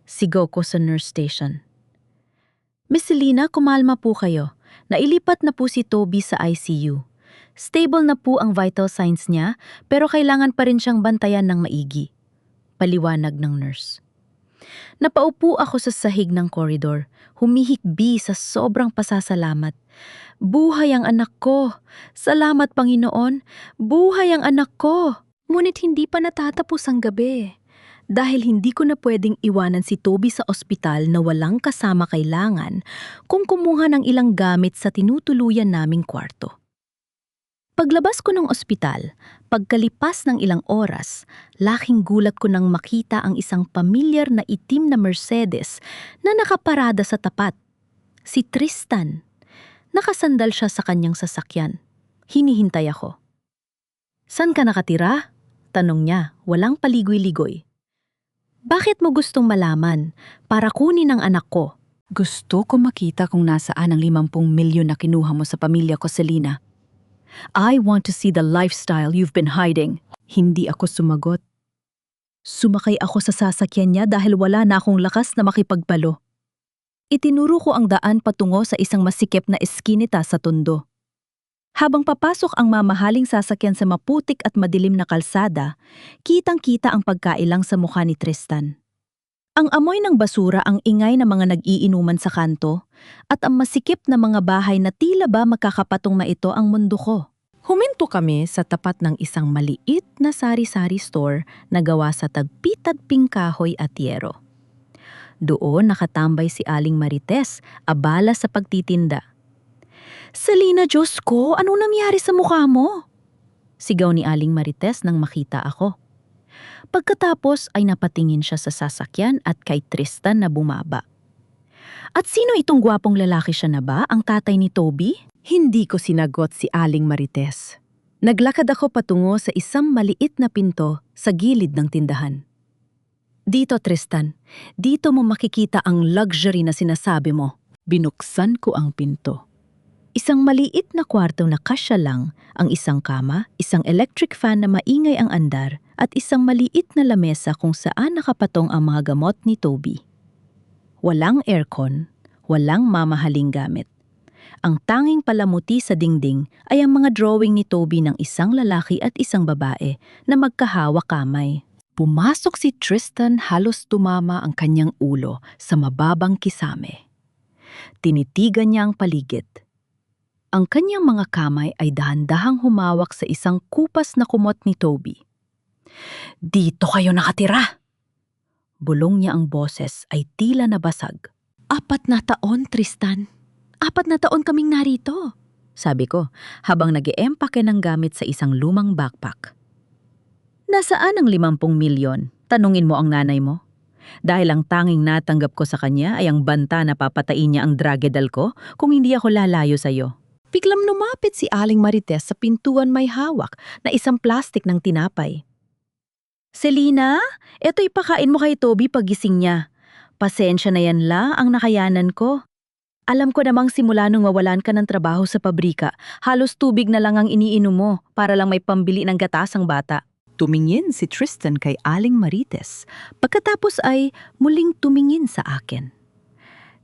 Sigaw ko sa nurse station. "Miss Selena, kumalma po kayo. Nailipat na po si Toby sa ICU. Stable na po ang vital signs niya, pero kailangan pa rin siyang bantayan ng maigi." Paliwanag ng nurse. Napaupo ako sa sahig ng koridor, humihikbi sa sobrang pasasalamat. Buhay ang anak ko! Salamat, Panginoon! Buhay ang anak ko! Ngunit hindi pa natatapos ang gabi. Dahil hindi ko na pwedeng iwanan si Toby sa ospital na walang kasama kailangan kung kumuha ng ilang gamit sa tinutuluyan naming kwarto. Paglabas ko ng ospital, pagkalipas ng ilang oras, laking gulat ko nang makita ang isang pamilyar na itim na Mercedes na nakaparada sa tapat. Si Tristan. Nakasandal siya sa kanyang sasakyan. Hinihintay ako. "San ka nakatira?" Tanong niya, walang paligoy-ligoy. "Bakit mo gustong malaman? Para kunin ang anak ko." "Gusto ko makita kung nasaan ang 50 milyon na kinuha mo sa pamilya ko, Selena. I want to see the lifestyle you've been hiding." Hindi ako sumagot. Sumakay ako sa sasakyan niya dahil wala na akong lakas na makipagbalo. Itinuro ko ang daan patungo sa isang masikip na eskinita sa Tondo. Habang papasok ang mamahaling sasakyan sa maputik at madilim na kalsada, kitang-kita ang pagkailang sa mukha ni Tristan. Ang amoy ng basura, ang ingay ng mga nag-iinuman sa kanto, at ang masikip na mga bahay na tila ba makakapatong na ito ang mundo ko. Huminto kami sa tapat ng isang maliit na sari-sari store na gawa sa tagpi-tagping kahoy at yero. Doon nakatambay si Aling Marites, abala sa pagtitinda. "Selena, Diyos ko, anong nangyari sa mukha mo?" Sigaw ni Aling Marites nang makita ako. Pagkatapos ay napatingin siya sa sasakyan at kay Tristan na bumaba. "At sino itong gwapong lalaki, siya na ba ang tatay ni Toby?" Hindi ko sinagot si Aling Marites. Naglakad ako patungo sa isang maliit na pinto sa gilid ng tindahan. "Dito, Tristan. Dito mo makikita ang luxury na sinasabi mo." Binuksan ko ang pinto. Isang maliit na kwarto na kasya lang, ang isang kama, isang electric fan na maingay ang andar, at isang maliit na lamesa kung saan nakapatong ang mga gamot ni Toby. Walang aircon, walang mamahaling gamit. Ang tanging palamuti sa dingding ay ang mga drawing ni Toby ng isang lalaki at isang babae na magkahawak kamay. Pumasok si Tristan, halos tumama ang kanyang ulo sa mababang kisame. Tinitigan niya ang paligid. Ang kanyang mga kamay ay dahan-dahang humawak sa isang kupas na kumot ni Toby. "Dito kayo nakatira!" Bulong niya, ang boses ay tila nabasag. 4 na taon, Tristan. 4 na taon kaming narito," sabi ko habang nag-eempake ng gamit sa isang lumang backpack. "Nasaan ang 50 milyon? Tanungin mo ang nanay mo. Dahil ang tanging natanggap ko sa kanya ay ang banta na papatain niya ang dragedal ko kung hindi ako lalayo sa'yo." Biglang lumapit si Aling Marites sa pintuan, may hawak na isang plastik ng tinapay. "Selena, eto ipakain mo kay Toby pagising niya. Pasensya na yan la ang nakayanan ko. Alam ko namang simula nung mawalan ka ng trabaho sa pabrika, halos tubig na lang ang iniinom mo para lang may pambili ng gatas ang bata." Tumingin si Tristan kay Aling Marites, pagkatapos ay muling tumingin sa akin.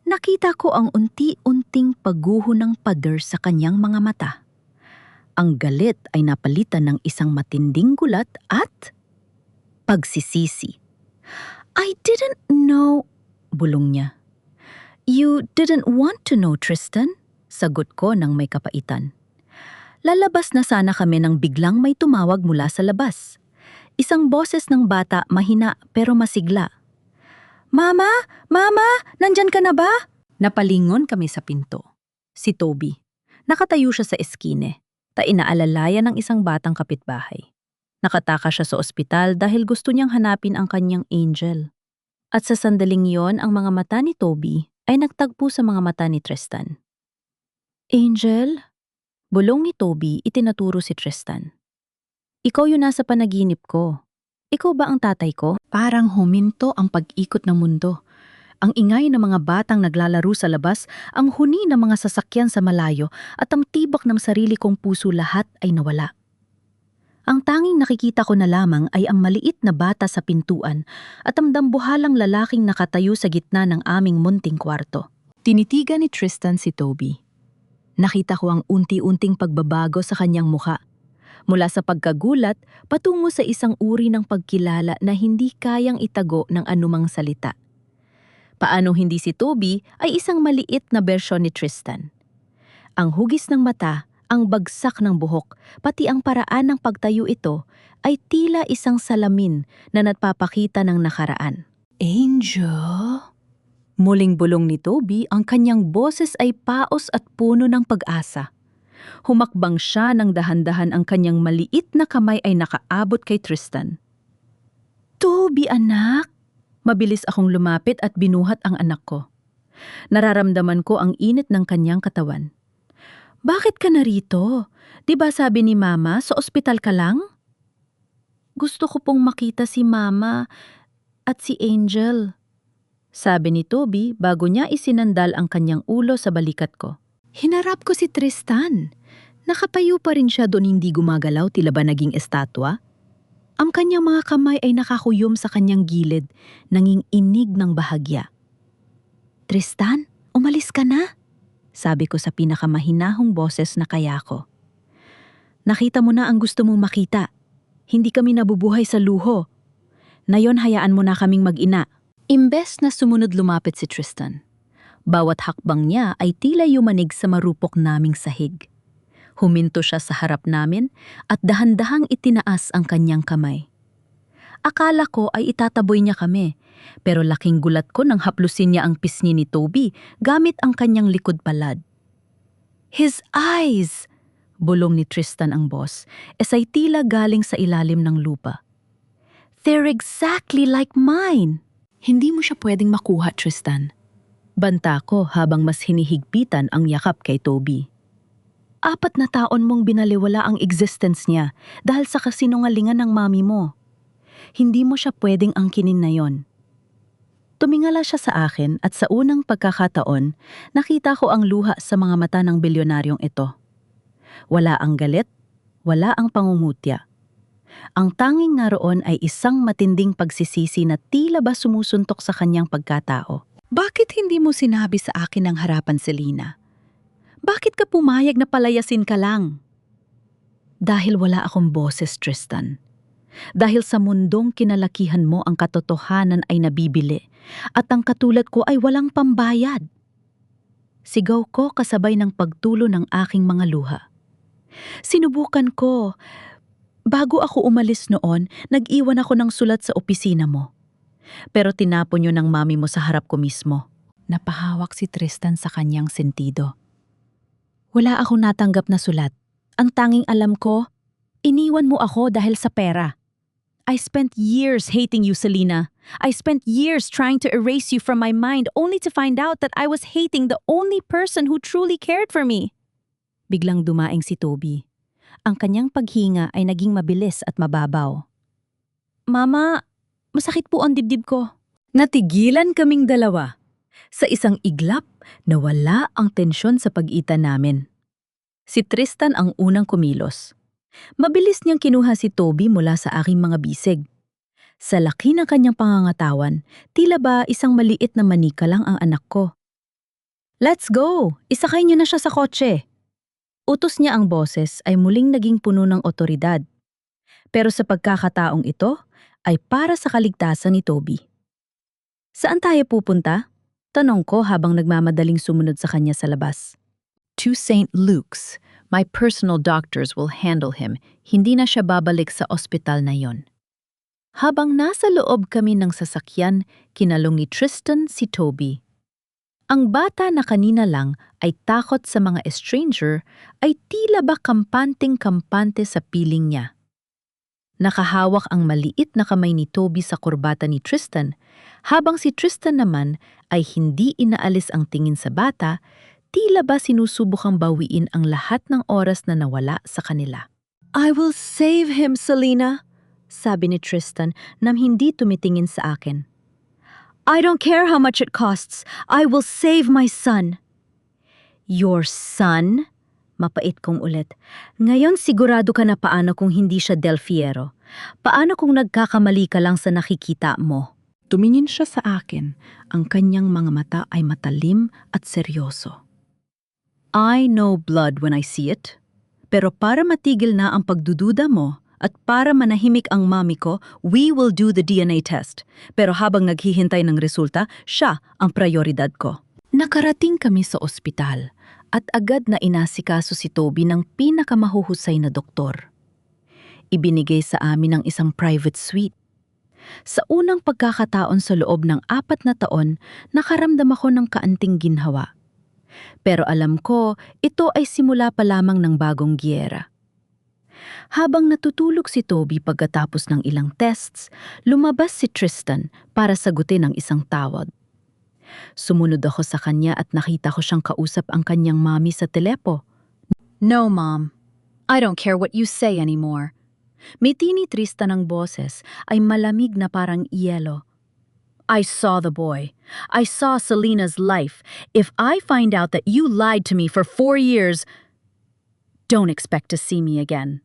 Nakita ko ang unti-unting pagguho ng pader sa kanyang mga mata. Ang galit ay napalitan ng isang matinding gulat at pagsisisi. I didn't know, bulong niya. You didn't want to know, Tristan? Sagot ko ng may kapaitan. Lalabas na sana kami nang biglang may tumawag mula sa labas. Isang boses ng bata, mahina pero masigla. Mama! Mama! Nandyan ka na ba? Napalingon kami sa pinto. Si Toby. Nakatayo siya sa eskine. Inaalalayan ng isang batang kapitbahay. Nakataka siya sa ospital dahil gusto niyang hanapin ang kanyang angel. At sa sandaling yon, ang mga mata ni Toby ay nagtagpo sa mga mata ni Tristan. Angel? Bulong ni Toby, itinaturo si Tristan. Ikaw yung nasa panaginip ko. Ikaw ba ang tatay ko? Parang huminto ang pag-ikot ng mundo. Ang ingay ng mga batang naglalaro sa labas, ang huni ng mga sasakyan sa malayo at ang tibok ng sarili kong puso lahat ay nawala. Ang tanging nakikita ko na lamang ay ang maliit na bata sa pintuan at ang dambuhalang lalaking nakatayo sa gitna ng aming munting kwarto. Tinitigan ni Tristan si Toby. Nakita ko ang unti-unting pagbabago sa kanyang mukha. Mula sa pagkagulat, patungo sa isang uri ng pagkilala na hindi kayang itago ng anumang salita. Paano hindi si Toby ay isang maliit na bersyon ni Tristan. Ang hugis ng mata, ang bagsak ng buhok, pati ang paraan ng pagtayo ito ay tila isang salamin na nagpapakita ng nakaraan. Angel? Muling bulong ni Toby, ang kanyang boses ay paos at puno ng pag-asa. Humakbang siya ng dahan-dahan, ang kanyang maliit na kamay ay nakaabot kay Tristan. Toby, anak! Mabilis akong lumapit at binuhat ang anak ko. Nararamdaman ko ang init ng kanyang katawan. Bakit ka narito? Di ba sabi ni Mama, sa ospital ka lang? Gusto ko pong makita si Mama at si Angel. Sabi ni Toby bago niya isinandal ang kanyang ulo sa balikat ko. Hinarap ko si Tristan. Nakatayo pa rin siya doon, hindi gumagalaw, tila ba naging estatwa? Ang kanyang mga kamay ay nakakuyom sa kanyang gilid, nanging inig ng bahagya. Tristan, umalis ka na? Sabi ko sa pinakamahinahong boses na kaya ko. Nakita mo na ang gusto mong makita. Hindi kami nabubuhay sa luho. Nayon hayaan mo na kaming mag-ina. Imbes na sumunod lumapit si Tristan. Bawat hakbang niya ay tila yumanig sa marupok naming sahig. Huminto siya sa harap namin at dahan-dahang itinaas ang kanyang kamay. Akala ko ay itataboy niya kami, pero laking gulat ko nang haplusin niya ang pisngi ni Toby gamit ang kanyang likod palad. His eyes! Bulong ni Tristan ang boss, ay tila galing sa ilalim ng lupa. They're exactly like mine! Hindi mo siya pwedeng makuha, Tristan. Banta ko habang mas hinihigpitan ang yakap kay Toby. 4 na taon mong binaliwala ang existence niya dahil sa kasinungalingan ng mami mo. Hindi mo siya pwedeng angkinin na yon. Tumingala siya sa akin at sa unang pagkakataon, nakita ko ang luha sa mga mata ng bilyonaryong ito. Wala ang galit, wala ang pangungutya. Ang tanging naroon ay isang matinding pagsisisi na tila ba sumusuntok sa kanyang pagkatao. Bakit hindi mo sinabi sa akin ang harapan, Selena? Bakit ka pumayag na palayasin ka lang? Dahil wala akong boses, Tristan. Dahil sa mundong kinalakihan mo ang katotohanan ay nabibili at ang katulad ko ay walang pambayad. Sigaw ko kasabay ng pagtulo ng aking mga luha. Sinubukan ko. Bago ako umalis noon, nag-iwan ako ng sulat sa opisina mo. Pero tinapon yun ng mami mo sa harap ko mismo. Napahawak si Tristan sa kanyang sentido. Wala akong natanggap na sulat. Ang tanging alam ko, iniwan mo ako dahil sa pera. I spent years hating you, Selena. I spent years trying to erase you from my mind only to find out that I was hating the only person who truly cared for me. Biglang dumaing si Toby. Ang kanyang paghinga ay naging mabilis at mababaw. Mama, masakit po ang dibdib ko. Natigilan kaming dalawa. Sa isang iglap, nawala ang tensyon sa pag-itan namin. Si Tristan ang unang kumilos. Mabilis niyang kinuha si Toby mula sa aking mga bisig. Sa laki ng kanyang pangangatawan, tila ba isang maliit na manika lang ang anak ko. Let's go! Isakay niyo na siya sa kotse! Utos niya ang boses ay muling naging puno ng otoridad. Pero sa pagkakataong ito ay para sa kaligtasan ni Toby. Saan tayo pupunta? Tanong ko habang nagmamadaling sumunod sa kanya sa labas. To St. Luke's. My personal doctors will handle him. Hindi na siya babalik sa ospital na yon. Habang nasa loob kami ng sasakyan, kinalong ni Tristan si Toby. Ang bata na kanina lang ay takot sa mga stranger ay tila ba kampanting-kampante sa piling niya. Nakahawak ang maliit na kamay ni Toby sa kurbata ni Tristan, habang si Tristan naman ay hindi inaalis ang tingin sa bata, tila ba sinusubukang bawiin ang lahat ng oras na nawala sa kanila. I will save him, Selena, sabi ni Tristan nang hindi tumitingin sa akin. I don't care how much it costs. I will save my son. Your son? Mapait kong ulit. Ngayon sigurado ka na paano kung hindi siya Del Fiero. Paano kung nagkakamali ka lang sa nakikita mo? Tumingin siya sa akin. Ang kanyang mga mata ay matalim at seryoso. I know blood when I see it. Pero para matigil na ang pagdududa mo at para manahimik ang mami ko, we will do the DNA test. Pero habang naghihintay ng resulta, siya ang prioridad ko. Nakarating kami sa ospital at agad na inasikaso si Toby ng pinakamahuhusay na doktor. Ibinigay sa amin ang isang private suite. Sa unang pagkakataon sa loob ng 4 na taon, nakaramdam ako ng kaanting ginhawa. Pero alam ko, ito ay simula pa lamang ng bagong giyera. Habang natutulog si Toby pagkatapos ng ilang tests, lumabas si Tristan para sagutin ang isang tawag. Sumunod ako sa kanya at nakita ko siyang kausap ang kanyang mami sa telepo. No, Mom. I don't care what you say anymore. Mitini Tristan ang boses ay malamig na parang iyelo. I saw the boy. I saw Selena's life. If I find out that you lied to me for 4 years, don't expect to see me again.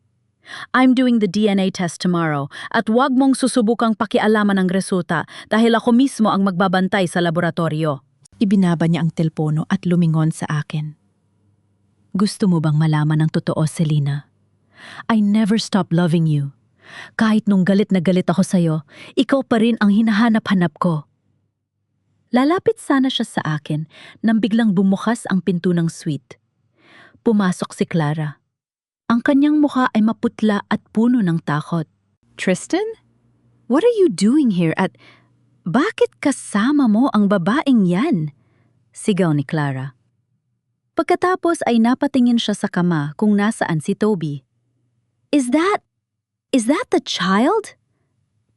I'm doing the DNA test tomorrow at wag mong susubukang pakialaman ang resulta dahil ako mismo ang magbabantay sa laboratorio. Ibinaba niya ang telpono at lumingon sa akin. Gusto mo bang malaman ang totoo, Selena? I never stopped loving you. Kahit nung galit na galit ako sa'yo, ikaw pa rin ang hinahanap-hanap ko. Lalapit sana siya sa akin nang biglang bumukas ang pinto ng suite. Pumasok si Clara. Ang kanyang mukha ay maputla at puno ng takot. Tristan? What are you doing here at bakit kasama mo ang babaeng yan? Sigaw ni Clara. Pagkatapos ay napatingin siya sa kama kung nasaan si Toby. Is that the child?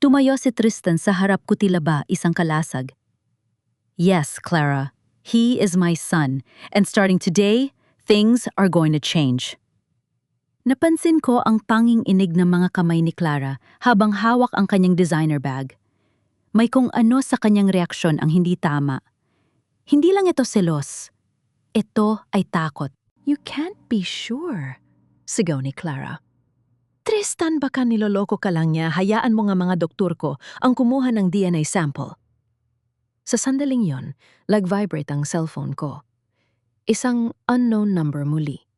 Tumayo si Tristan sa harap ko tila ba isang kalasag. Yes, Clara. He is my son. And starting today, things are going to change. Napansin ko ang tanging inig ng mga kamay ni Clara habang hawak ang kanyang designer bag. May kung ano sa kanyang reaksyon ang hindi tama. Hindi lang ito selos. Ito ay takot. You can't be sure, sigaw ni Clara. Tristan, baka niloloko ka lang niya, hayaan mo nga mga doktor ko ang kumuha ng DNA sample. Sa sandaling yon, nag-vibrate ang cellphone ko. Isang unknown number muli.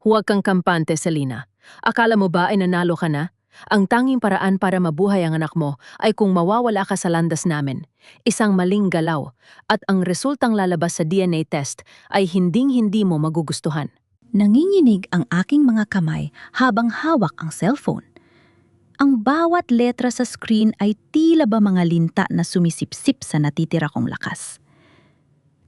Huwag kang kampante, Selena. Akala mo ba ay nanalo ka na? Ang tanging paraan para mabuhay ang anak mo ay kung mawawala ka sa landas namin. Isang maling galaw at ang resultang lalabas sa DNA test ay hinding-hindi mo magugustuhan. Nanginginig ang aking mga kamay habang hawak ang cellphone. Ang bawat letra sa screen ay tila ba mga linta na sumisipsip sa natitira kong lakas.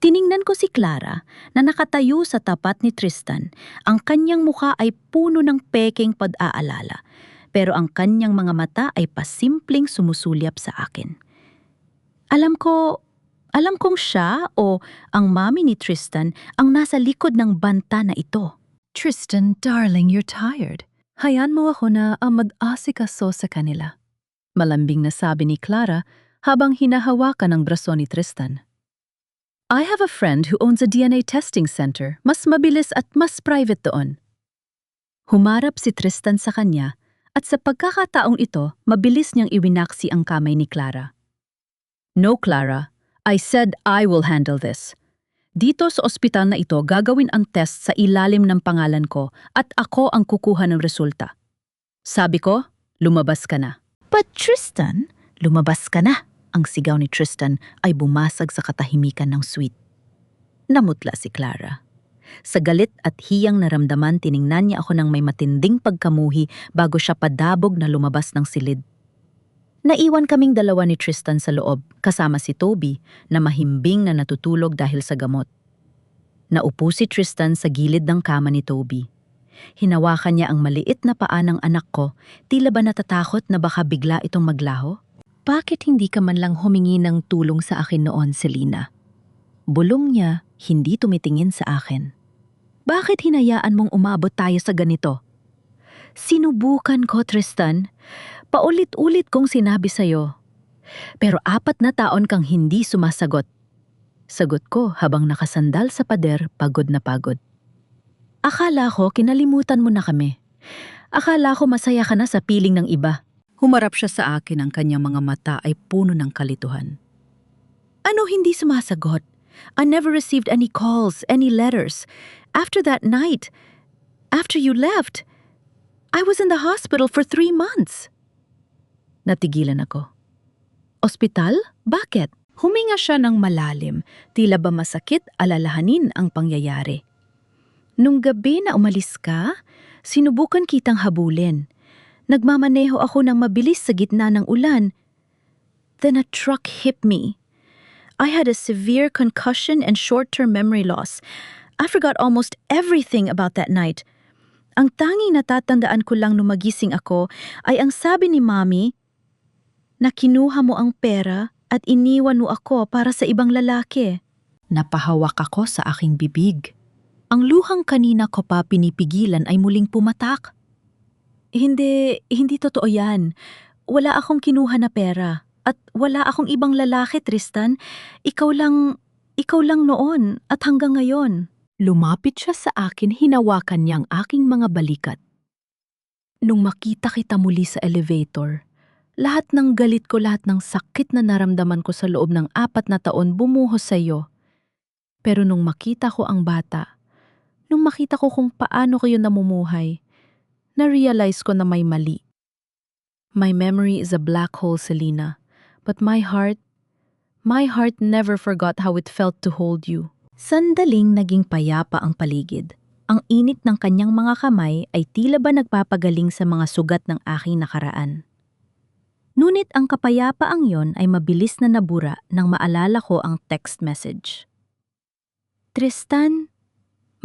Tiningnan ko si Clara na nakatayo sa tapat ni Tristan. Ang kanyang mukha ay puno ng peking pag-aalala, pero ang kanyang mga mata ay pasimpleng sumusulyap sa akin. Alam kong siya o ang mami ni Tristan ang nasa likod ng banta na ito. Tristan, darling, you're tired. Hayaan mo ako na mag-asikaso sa kanila. Malambing na sabi ni Clara habang hinahawakan ang braso ni Tristan. I have a friend who owns a DNA testing center. Mas mabilis at mas private doon. Humarap si Tristan sa kanya at sa pagkakataong ito, mabilis niyang iwinaksi ang kamay ni Clara. No, Clara. I said I will handle this. Dito sa ospital na ito, gagawin ang test sa ilalim ng pangalan ko at ako ang kukuha ng resulta. Sabi ko, lumabas ka na. But Tristan, lumabas ka na. Ang sigaw ni Tristan ay bumasag sa katahimikan ng suite. Namutla si Clara. Sa galit at hiyang naramdaman, tiningnan niya ako ng may matinding pagkamuhi bago siya padabog na lumabas ng silid. Naiwan kaming dalawa ni Tristan sa loob, kasama si Toby na mahimbing na natutulog dahil sa gamot. Naupo si Tristan sa gilid ng kama ni Toby. Hinawakan niya ang maliit na paa ng anak ko, tila ba natatakot na baka bigla itong maglaho? Bakit hindi ka man lang humingi ng tulong sa akin noon, Selina? Bulong niya, hindi tumitingin sa akin. Bakit hinayaan mong umabot tayo sa ganito? Sinubukan ko, Tristan. Paulit-ulit kong sinabi sa'yo. Pero 4 na taon kang hindi sumasagot. Sagot ko habang nakasandal sa pader, pagod na pagod. Akala ko kinalimutan mo na kami. Akala ko masaya ka na sa piling ng iba. Humarap siya sa akin, ang kanyang mga mata ay puno ng kalituhan. Ano hindi sumasagot? I never received any calls, any letters. After that night, after you left, I was in the hospital for 3 months. Natigilan ako. Ospital? Bakit? Huminga siya ng malalim, tila ba masakit alalahanin ang pangyayari. Nung gabi na umalis ka, sinubukan kitang habulin. Nagmamaneho ako ng mabilis sa gitna ng ulan. Then a truck hit me. I had a severe concussion and short-term memory loss. I forgot almost everything about that night. Ang tanging natatandaan ko lang nung magising ako ay ang sabi ni Mommy na kinuha mo ang pera at iniwan mo ako para sa ibang lalaki. Napahawak ako sa aking bibig. Ang luhang kanina ko pa pinipigilan ay muling pumatak. Hindi totoo yan. Wala akong kinuha na pera. At wala akong ibang lalaki, Tristan. Ikaw lang noon at hanggang ngayon. Lumapit siya sa akin, hinawakan niya ang aking mga balikat. Nung makita kita muli sa elevator, lahat ng galit ko, lahat ng sakit na naramdaman ko sa loob ng 4 na taon bumuhos sa iyo. Pero nung makita ko ang bata, nung makita ko kung paano kayo namumuhay, na-realize ko na may mali. My memory is a black hole, Selina. But my heart never forgot how it felt to hold you. Sandaling naging payapa ang paligid. Ang init ng kanyang mga kamay ay tila ba nagpapagaling sa mga sugat ng aking nakaraan. Ngunit ang kapayapaang yon ay mabilis na nabura nang maalala ko ang text message. Tristan,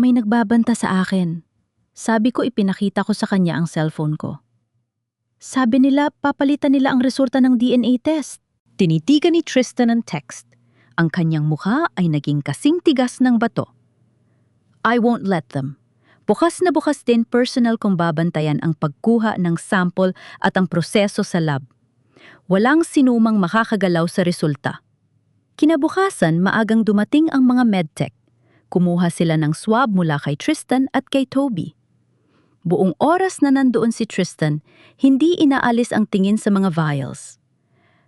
may nagbabanta sa akin. Sabi ko, ipinakita ko sa kanya ang cellphone ko. Sabi nila papalitan nila ang resulta ng DNA test. Tinitigan ni Tristan ang text. Ang kanyang mukha ay naging kasing tigas ng bato. I won't let them. Bukas na bukas din personal kong babantayan ang pagkuha ng sample at ang proseso sa lab. Walang sinumang makakagalaw sa resulta. Kinabukasan, maagang dumating ang mga medtech. Kumuha sila ng swab mula kay Tristan at kay Toby. Buong oras na nandoon si Tristan, hindi inaalis ang tingin sa mga vials.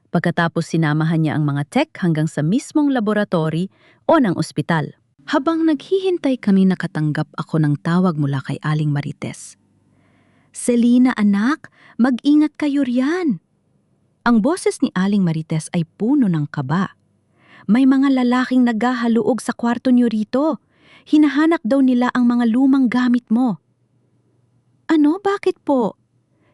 Pagkatapos sinamahan niya ang mga tech hanggang sa mismong laboratory o ng ospital. Habang naghihintay kami, nakatanggap ako ng tawag mula kay Aling Marites. Selina, anak, mag-ingat kayo riyan. Ang boses ni Aling Marites ay puno ng kaba. May mga lalaking naghahaluog sa kwarto niyo rito. Hinahanap daw nila ang mga lumang gamit mo. Ano? Bakit po?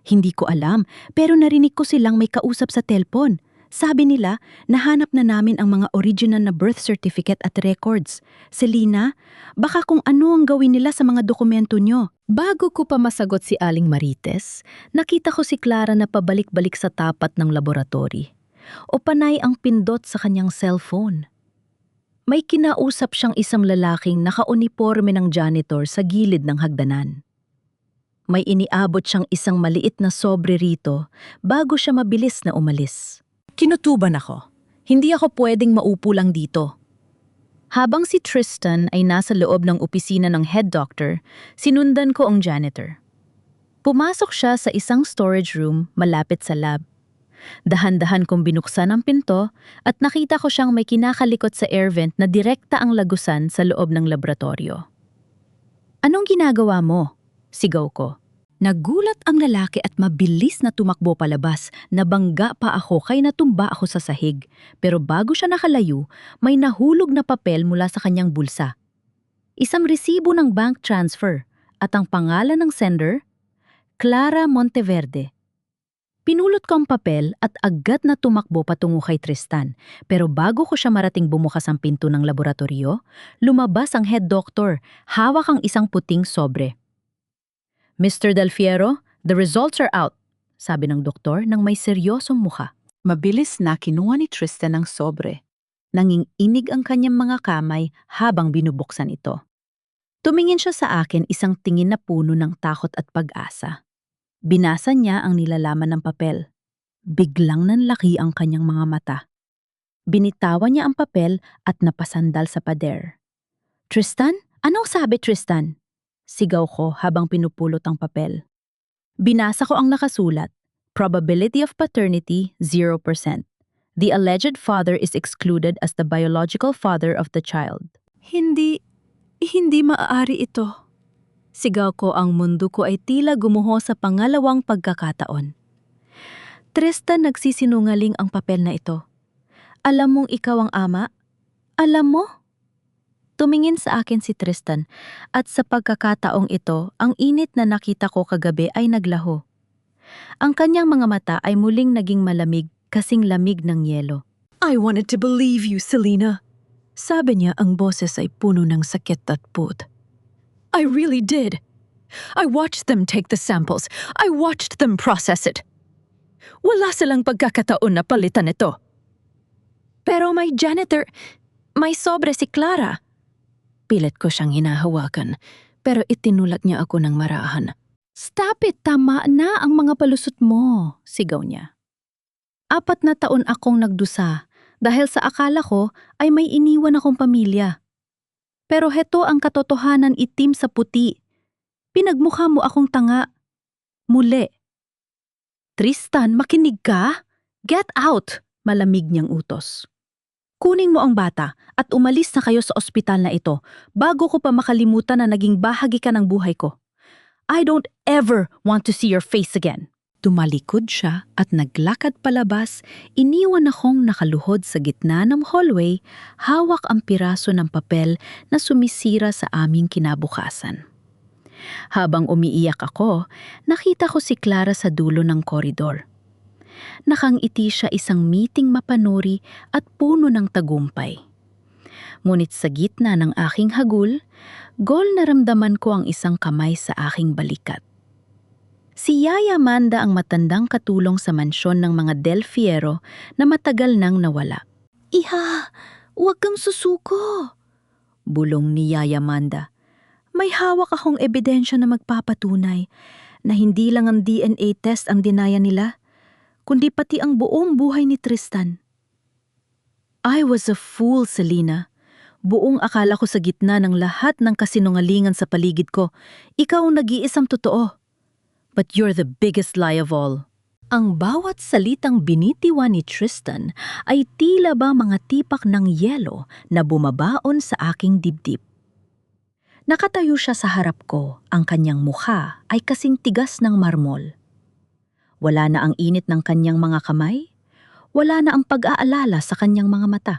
Hindi ko alam, pero narinig ko silang may kausap sa telpon. Sabi nila, nahanap na namin ang mga original na birth certificate at records. Selina, baka kung ano ang gawin nila sa mga dokumento nyo. Bago ko pa masagot si Aling Marites, nakita ko si Clara na pabalik-balik sa tapat ng laboratory. O panay ang pindot sa kanyang cellphone. May kinausap siyang isang lalaking nakauniporme ng janitor sa gilid ng hagdanan. May iniabot siyang isang maliit na sobre rito bago siya mabilis na umalis. Kinutuban ako. Hindi ako pwedeng maupo lang dito. Habang si Tristan ay nasa loob ng opisina ng head doctor, sinundan ko ang janitor. Pumasok siya sa isang storage room malapit sa lab. Dahan-dahan kong binuksan ang pinto at nakita ko siyang may kinakalikot sa air vent na direkta ang lagusan sa loob ng laboratorio. "Anong ginagawa mo?" Sigaw ko. Nagulat ang lalaki at mabilis na tumakbo palabas. Nabangga pa ako kaya natumba ako sa sahig. Pero bago siya nakalayo, may nahulog na papel mula sa kanyang bulsa. Isang resibo ng bank transfer at ang pangalan ng sender, Clara Monteverde. Pinulot ko ang papel at agad na tumakbo patungo kay Tristan. Pero bago ko siya marating bumukas ang pinto ng laboratorio, lumabas ang head doctor, hawak ang isang puting sobre. "Mr. Del Fiero, the results are out," sabi ng doktor nang may seryosong mukha. Mabilis na kinuha ni Tristan ang sobre. Nanginginig ang kanyang mga kamay habang binubuksan ito. Tumingin siya sa akin isang tingin na puno ng takot at pag-asa. Binasa niya ang nilalaman ng papel. Biglang nanlaki ang kanyang mga mata. Binitawan niya ang papel at napasandal sa pader. "Tristan? Anong sabi, Tristan?" Sigaw ko habang pinupulot ang papel. Binasa ko ang nakasulat. Probability of paternity, 0%. The alleged father is excluded as the biological father of the child. Hindi maaari ito. Sigaw ko, ang mundo ko ay tila gumuho sa pangalawang pagkakataon. "Tristan, nagsisinungaling ang papel na ito. Alam mong ikaw ang ama? Alam mo?" Tumingin sa akin si Tristan at sa pagkakataong ito, ang init na nakita ko kagabi ay naglaho. Ang kanyang mga mata ay muling naging malamig, kasing lamig ng yelo. "I wanted to believe you, Selena." Sabi niya, ang boses ay puno ng sakit at puot. "I really did. I watched them take the samples. I watched them process it. Wala silang pagkakataon na palitan ito." "Pero may janitor, may sobre si Clara." Pilit ko siyang hinahawakan, pero itinulat niya ako ng marahan. "Stop it! Tama na ang mga palusot mo," sigaw niya. 4 na taon akong nagdusa dahil sa akala ko ay may iniwan akong pamilya. Pero heto ang katotohanan, itim sa puti. Pinagmukha mo akong tanga. Muli. "Tristan, makinig ka? Get out!" Malamig niyang utos. "Kunin mo ang bata at umalis na kayo sa ospital na ito bago ko pa makalimutan na naging bahagi ka ng buhay ko. I don't ever want to see your face again." Tumalikod siya at naglakad palabas, iniwan akong nakaluhod sa gitna ng hallway, hawak ang piraso ng papel na sumisira sa aming kinabukasan. Habang umiiyak ako, nakita ko si Clara sa dulo ng koridor. Nakangiti siya, isang meeting mapanuri at puno ng tagumpay. Ngunit sa gitna ng aking hagul, naramdaman ko ang isang kamay sa aking balikat. Si Yaya Amanda ang matandang katulong sa mansyon ng mga Del Fiero na matagal nang nawala. "Iha, huwag kang susuko," bulong ni Yaya Amanda. "May hawak akong ebidensya na magpapatunay na hindi lang ang DNA test ang dinaya nila, kundi pati ang buong buhay ni Tristan." I was a fool, Selena. Buong akala ko sa gitna ng lahat ng kasinungalingan sa paligid ko, ikaw ang nag-iisang totoo. But you're the biggest lie of all. Ang bawat salitang binitiwan ni Tristan ay tila ba mga tipak ng yelo na bumabaon sa aking dibdib. Nakatayo siya sa harap ko, ang kanyang mukha ay kasing tigas ng marmol. Wala na ang init ng kanyang mga kamay, wala na ang pag-aalala sa kanyang mga mata.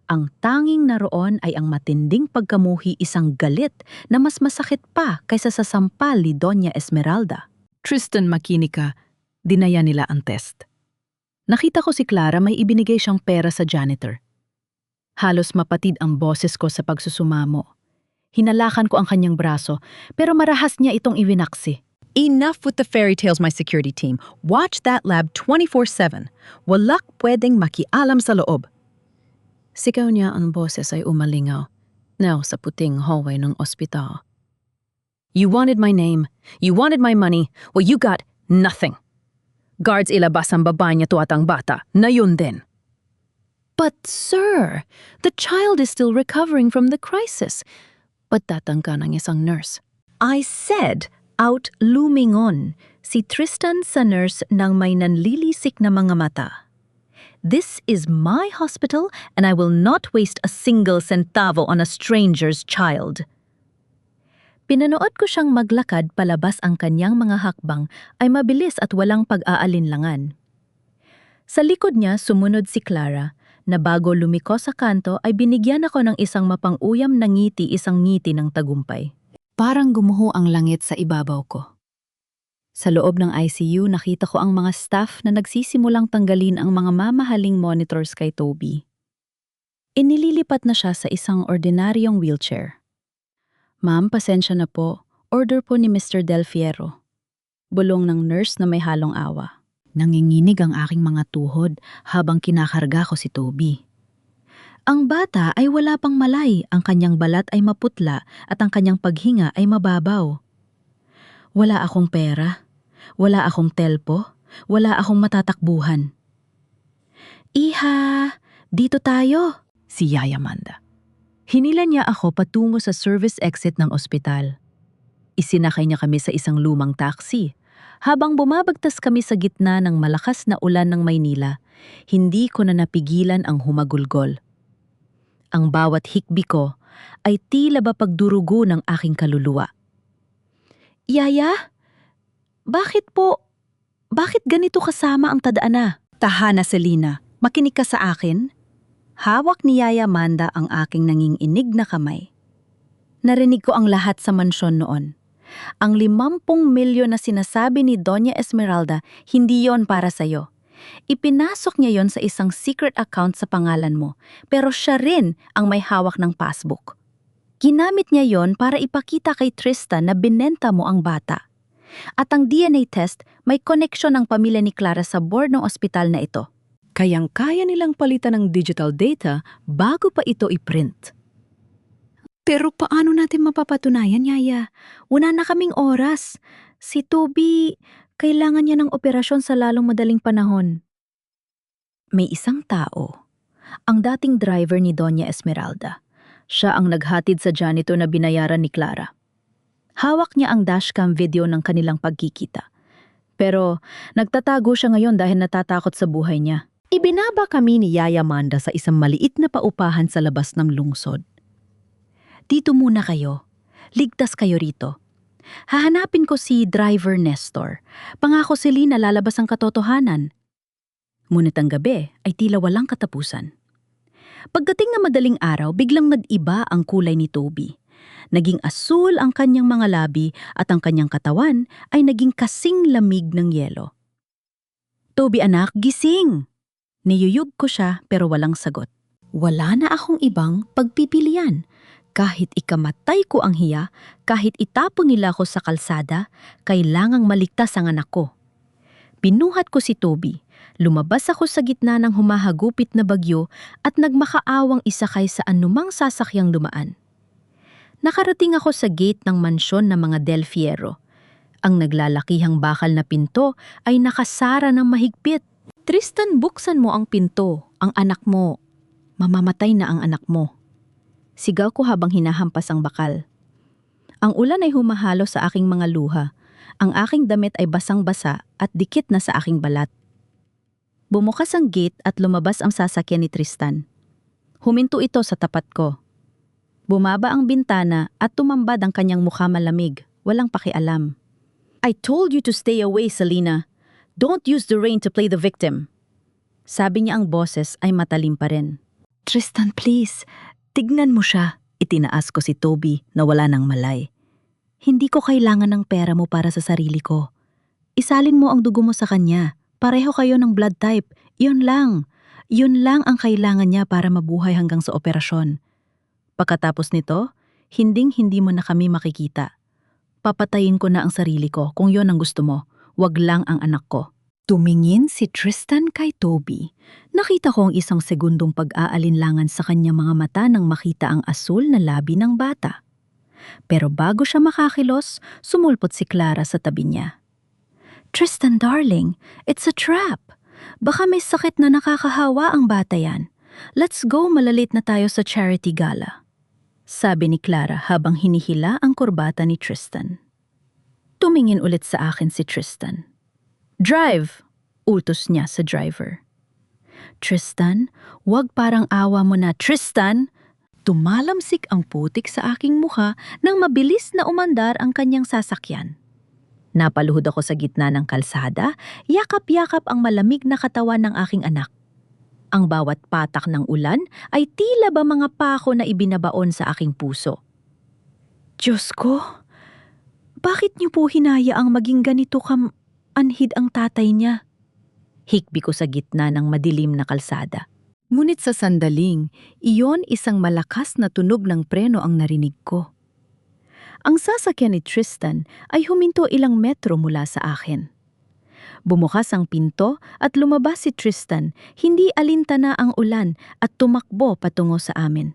Ang tanging naroon ay ang matinding pagkamuhi, isang galit na mas masakit pa kaysa sa sampal ni Doña Esmeralda. "Tristan, makinig ka. Dinaya nila ang test." Nakita ko si Clara, may ibinigay siyang pera sa janitor. Halos mapatid ang boses ko sa pagsusumamo. Hinalakan ko ang kanyang braso, pero marahas niya itong iwinaksi. "Enough with the fairy tales, my security team. Watch that lab 24/7. Walak pwedeng makialam sa loob." Sigaw niya, ang boses ay umalingaw. Now sa puting hallway ng ospital. "You wanted my name. You wanted my money. Well, you got nothing. Guards, ilabas ang babae niya tuwat ang bata. Na yun din." "But sir, the child is still recovering from the crisis." Pagtatangka ng isang nurse. "I said Out lumingon si Tristan sa nurse ng may nanlilisik na mga mata. This is my hospital and I will not waste a single centavo on a stranger's child. Pinanood ko siyang maglakad palabas ang kanyang mga hakbang ay mabilis at walang pag-aalinlangan. Sa likod niya sumunod si Clara na bago lumiko sa kanto ay binigyan ako ng isang mapang-uyam na ngiti, isang ngiti ng tagumpay. Parang gumuho ang langit sa ibabaw ko. Sa loob ng ICU nakita ko ang mga staff na nagsisimulang tanggalin ang mga mamahaling monitors kay Toby. Inililipat na siya sa isang ordinaryong wheelchair. Ma'am, pasensya na po. Order po ni Mr. Del Fierro. Bulong ng nurse na may halong awa. Nanginginig ang aking mga tuhod habang kinakarga ko si Toby. Ang bata ay wala pang malay, ang kanyang balat ay maputla at ang kanyang paghinga ay mababaw. Wala akong pera, wala akong telpo, wala akong matatakbuhan. Iha, dito tayo, si Yaya Amanda. Hinila niya ako patungo sa service exit ng ospital. Isinakay niya kami sa isang lumang taxi. Habang bumabagtas kami sa gitna ng malakas na ulan ng Maynila, hindi ko na napigilan ang humagulgol. Ang bawat hikbi ko ay tila ba pagdurugo ng aking kaluluwa. Yaya? Bakit ganito kasama ang tadhana? Tahana, Selina, makinig ka sa akin. Hawak ni Yaya Amanda ang aking nanginginig na kamay. Narinig ko ang lahat sa mansyon noon. Ang 50 milyon na sinasabi ni Doña Esmeralda, hindi yon para sa'yo. Ipinasok niya yon sa isang secret account sa pangalan mo, pero siya rin ang may hawak ng passbook. Ginamit niya yon para ipakita kay Tristan na binenta mo ang bata. At ang DNA test, may koneksyon ng pamilya ni Clara sa board ng ospital na ito. Kayang-kaya nilang palitan ng digital data bago pa ito i-print. Pero paano natin mapapatunayan, Yaya? Wala na kaming oras. Si Toby, kailangan niya ng operasyon sa lalong madaling panahon. May isang tao, ang dating driver ni Doña Esmeralda. Siya ang naghatid sa janitor na binayaran ni Clara. Hawak niya ang dashcam video ng kanilang pagkikita. Pero nagtatago siya ngayon dahil natatakot sa buhay niya. Ibinaba kami ni Yaya Amanda sa isang maliit na paupahan sa labas ng lungsod. Dito muna kayo. Ligtas kayo rito. Hahanapin ko si Driver Nestor. Pangako si Lina lalabas ang katotohanan. Ngunit ang gabi ay tila walang katapusan. Pagdating na madaling araw, biglang nag-iba ang kulay ni Toby. Naging asul ang kanyang mga labi at ang kanyang katawan ay naging kasing lamig ng yelo. Toby anak, gising! Niyuyug ko siya pero walang sagot. Wala na akong ibang pagpipilian. Kahit ikamatay ko ang hiya, kahit itapon nila ako sa kalsada, kailangang maligtas ang anak ko. Binuhat ko si Toby. Lumabas ako sa gitna ng humahagupit na bagyo at nagmakaawang isakay sa anumang sasakyang dumaan. Nakarating ako sa gate ng mansyon ng mga Del Fierro. Ang naglalakihang bakal na pinto ay nakasara ng mahigpit. Tristan, buksan mo ang pinto. Ang anak mo. Mamamatay na ang anak mo. Sigaw ko habang hinahampas ang bakal. Ang ulan ay humahalo sa aking mga luha. Ang aking damit ay basang-basa at dikit na sa aking balat. Bumukas ang gate at lumabas ang sasakyan ni Tristan. Huminto ito sa tapat ko. Bumaba ang bintana at tumambad ang kanyang mukha malamig, walang pakialam. I told you to stay away, Selina. Don't use the rain to play the victim. Sabi niya, ang boses ay matalim pa rin. Tristan, please. Tignan mo siya. Itinaas ko si Toby na wala ng malay. Hindi ko kailangan ng pera mo para sa sarili ko. Isalin mo ang dugo mo sa kanya. Pareho kayo ng blood type. Yun lang. Yun lang ang kailangan niya para mabuhay hanggang sa operasyon. Pagkatapos nito, hindi mo na kami makikita. Papatayin ko na ang sarili ko kung yon ang gusto mo. Wag lang ang anak ko. Tumingin si Tristan kay Toby. Nakita ko ang isang segundong pag-aalinlangan sa kanyang mga mata nang makita ang asul na labi ng bata. Pero bago siya makakilos, sumulpot si Clara sa tabi niya. Tristan, darling, it's a trap. Baka may sakit na nakakahawa ang bata yan. Let's go, malalit na tayo sa charity gala. Sabi ni Clara habang hinihila ang kurbata ni Tristan. Tumingin ulit sa akin si Tristan. Drive! Utos niya sa driver. Tristan, wag parang awa mo na. Tristan! Tumalamsik ang putik sa aking mukha nang mabilis na umandar ang kanyang sasakyan. Napaluhod ako sa gitna ng kalsada, yakap-yakap ang malamig na katawan ng aking anak. Ang bawat patak ng ulan ay tila ba mga pako na ibinabaon sa aking puso. Diyos ko, bakit niyo po hinayaang maging ganito anhid ang tatay niya? Hikbi ko sa gitna ng madilim na kalsada. Ngunit sa sandaling, iyon isang malakas na tunog ng preno ang narinig ko. Ang sasakyan ni Tristan ay huminto ilang metro mula sa akin. Bumukas ang pinto at lumabas si Tristan, hindi alintana ang ulan at tumakbo patungo sa amin.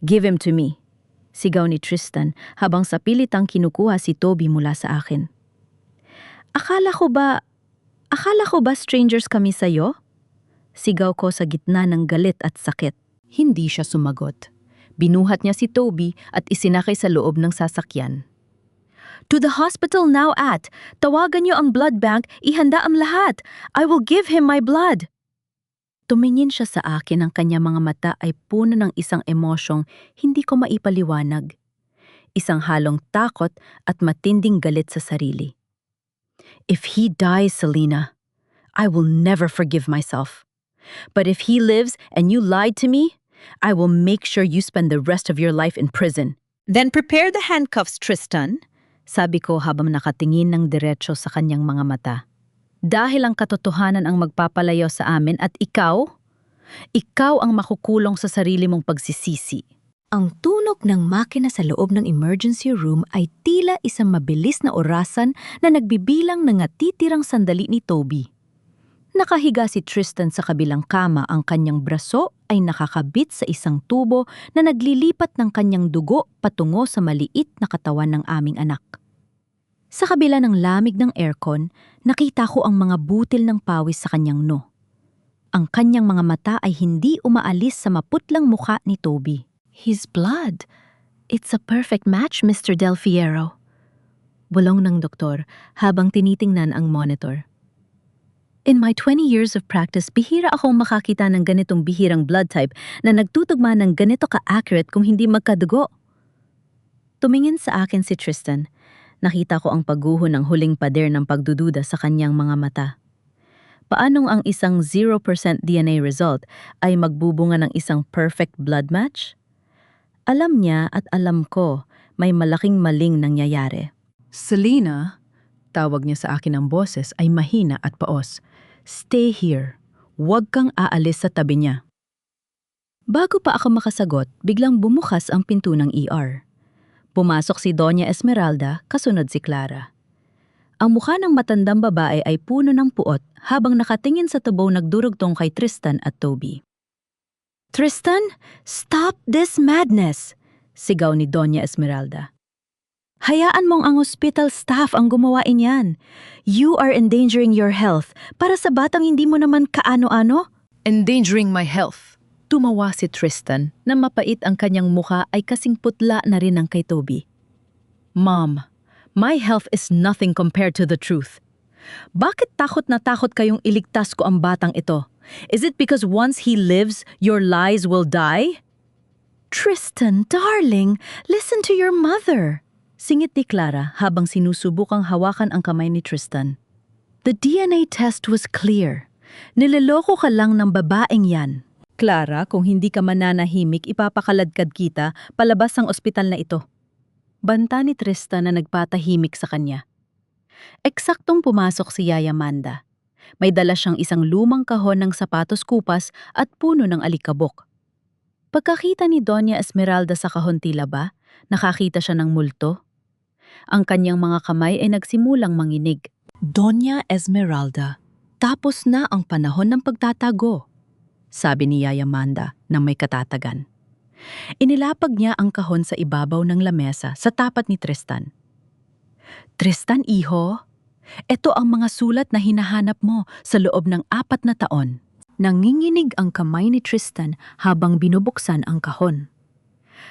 Give him to me, sigaw ni Tristan habang sa pilitang kinukuha si Toby mula sa akin. Akala ko ba strangers kami sa'yo? Sigaw ko sa gitna ng galit at sakit. Hindi siya sumagot. Binuhat niya si Toby at isinakay sa loob ng sasakyan. To the hospital now at! Tawagan niyo ang blood bank, ihanda ang lahat! I will give him my blood! Tumingin siya sa akin, ang kanya mga mata ay puno ng isang emosyong hindi ko maipaliwanag. Isang halong takot at matinding galit sa sarili. If he dies, Selena, I will never forgive myself. But if he lives and you lied to me, I will make sure you spend the rest of your life in prison. Then prepare the handcuffs, Tristan, sabi ko habang nakatingin ng diretso sa kanyang mga mata. Dahil ang katotohanan ang magpapalayo sa amin at ikaw ang makukulong sa sarili mong pagsisisi. Ang tunog ng makina sa loob ng emergency room ay tila isang mabilis na orasan na nagbibilang ng natitirang sandali ni Toby. Nakahiga si Tristan sa kabilang kama, ang kanyang braso ay nakakabit sa isang tubo na naglilipat ng kanyang dugo patungo sa maliit na katawan ng aming anak. Sa kabila ng lamig ng aircon, nakita ko ang mga butil ng pawis sa kanyang noo. Ang kanyang mga mata ay hindi umaalis sa maputlang mukha ni Toby. His blood. It's a perfect match, Mr. Del Fierro. Bulong ng doktor habang tinitingnan ang monitor. In my 20 years of practice, bihira akong makakita ng ganitong bihirang blood type na nagtutugma ng ganito ka-accurate kung hindi magkadugo. Tumingin sa akin si Tristan. Nakita ko ang pagguho ng huling pader ng pagdududa sa kanyang mga mata. Paanong ang isang 0% DNA result ay magbubunga ng isang perfect blood match? Alam niya at alam ko may malaking maling nangyayari. Selena, tawag niya sa akin ang boses ay mahina at paos. Stay here. Huwag kang aalis sa tabi niya. Bago pa ako makasagot, biglang bumukas ang pinto ng ER. Pumasok si Doña Esmeralda, kasunod si Clara. Ang mukha ng matandang babae ay puno ng puot habang nakatingin sa tubo nagdurugtong kay Tristan at Toby. Tristan, stop this madness! Sigaw ni Doña Esmeralda. Hayaan mong ang hospital staff ang gumawain yan. You are endangering your health para sa batang hindi mo naman kaano-ano. Endangering my health. Tumawa si Tristan na mapait ang kanyang mukha ay kasing putla na rin ang kay Toby. Mom, my health is nothing compared to the truth. Bakit takot na takot kayong iligtas ko ang batang ito? Is it because once he lives, your lies will die? Tristan, darling, listen to your mother. Singit ni Clara habang sinusubukang hawakan ang kamay ni Tristan. The DNA test was clear. Niloloko ka lang ng babaeng yan. Clara, kung hindi ka mananahimik, ipapakaladkad kita palabas ang ospital na ito. Banta ni Tristan na nagpatahimik sa kanya. Eksaktong pumasok si Yaya Manda. May dala siyang isang lumang kahon ng sapatos kupas at puno ng alikabok. Pagkakita ni Doña Esmeralda sa kahon tila ba, nakakita siya ng multo. Ang kanyang mga kamay ay nagsimulang manginig. Doña Esmeralda, tapos na ang panahon ng pagtatago, sabi ni Yaya Manda na may katatagan. Inilapag niya ang kahon sa ibabaw ng lamesa sa tapat ni Tristan. Tristan, iho, ito ang mga sulat na hinahanap mo sa loob ng 4 na taon. Nanginginig ang kamay ni Tristan habang binubuksan ang kahon.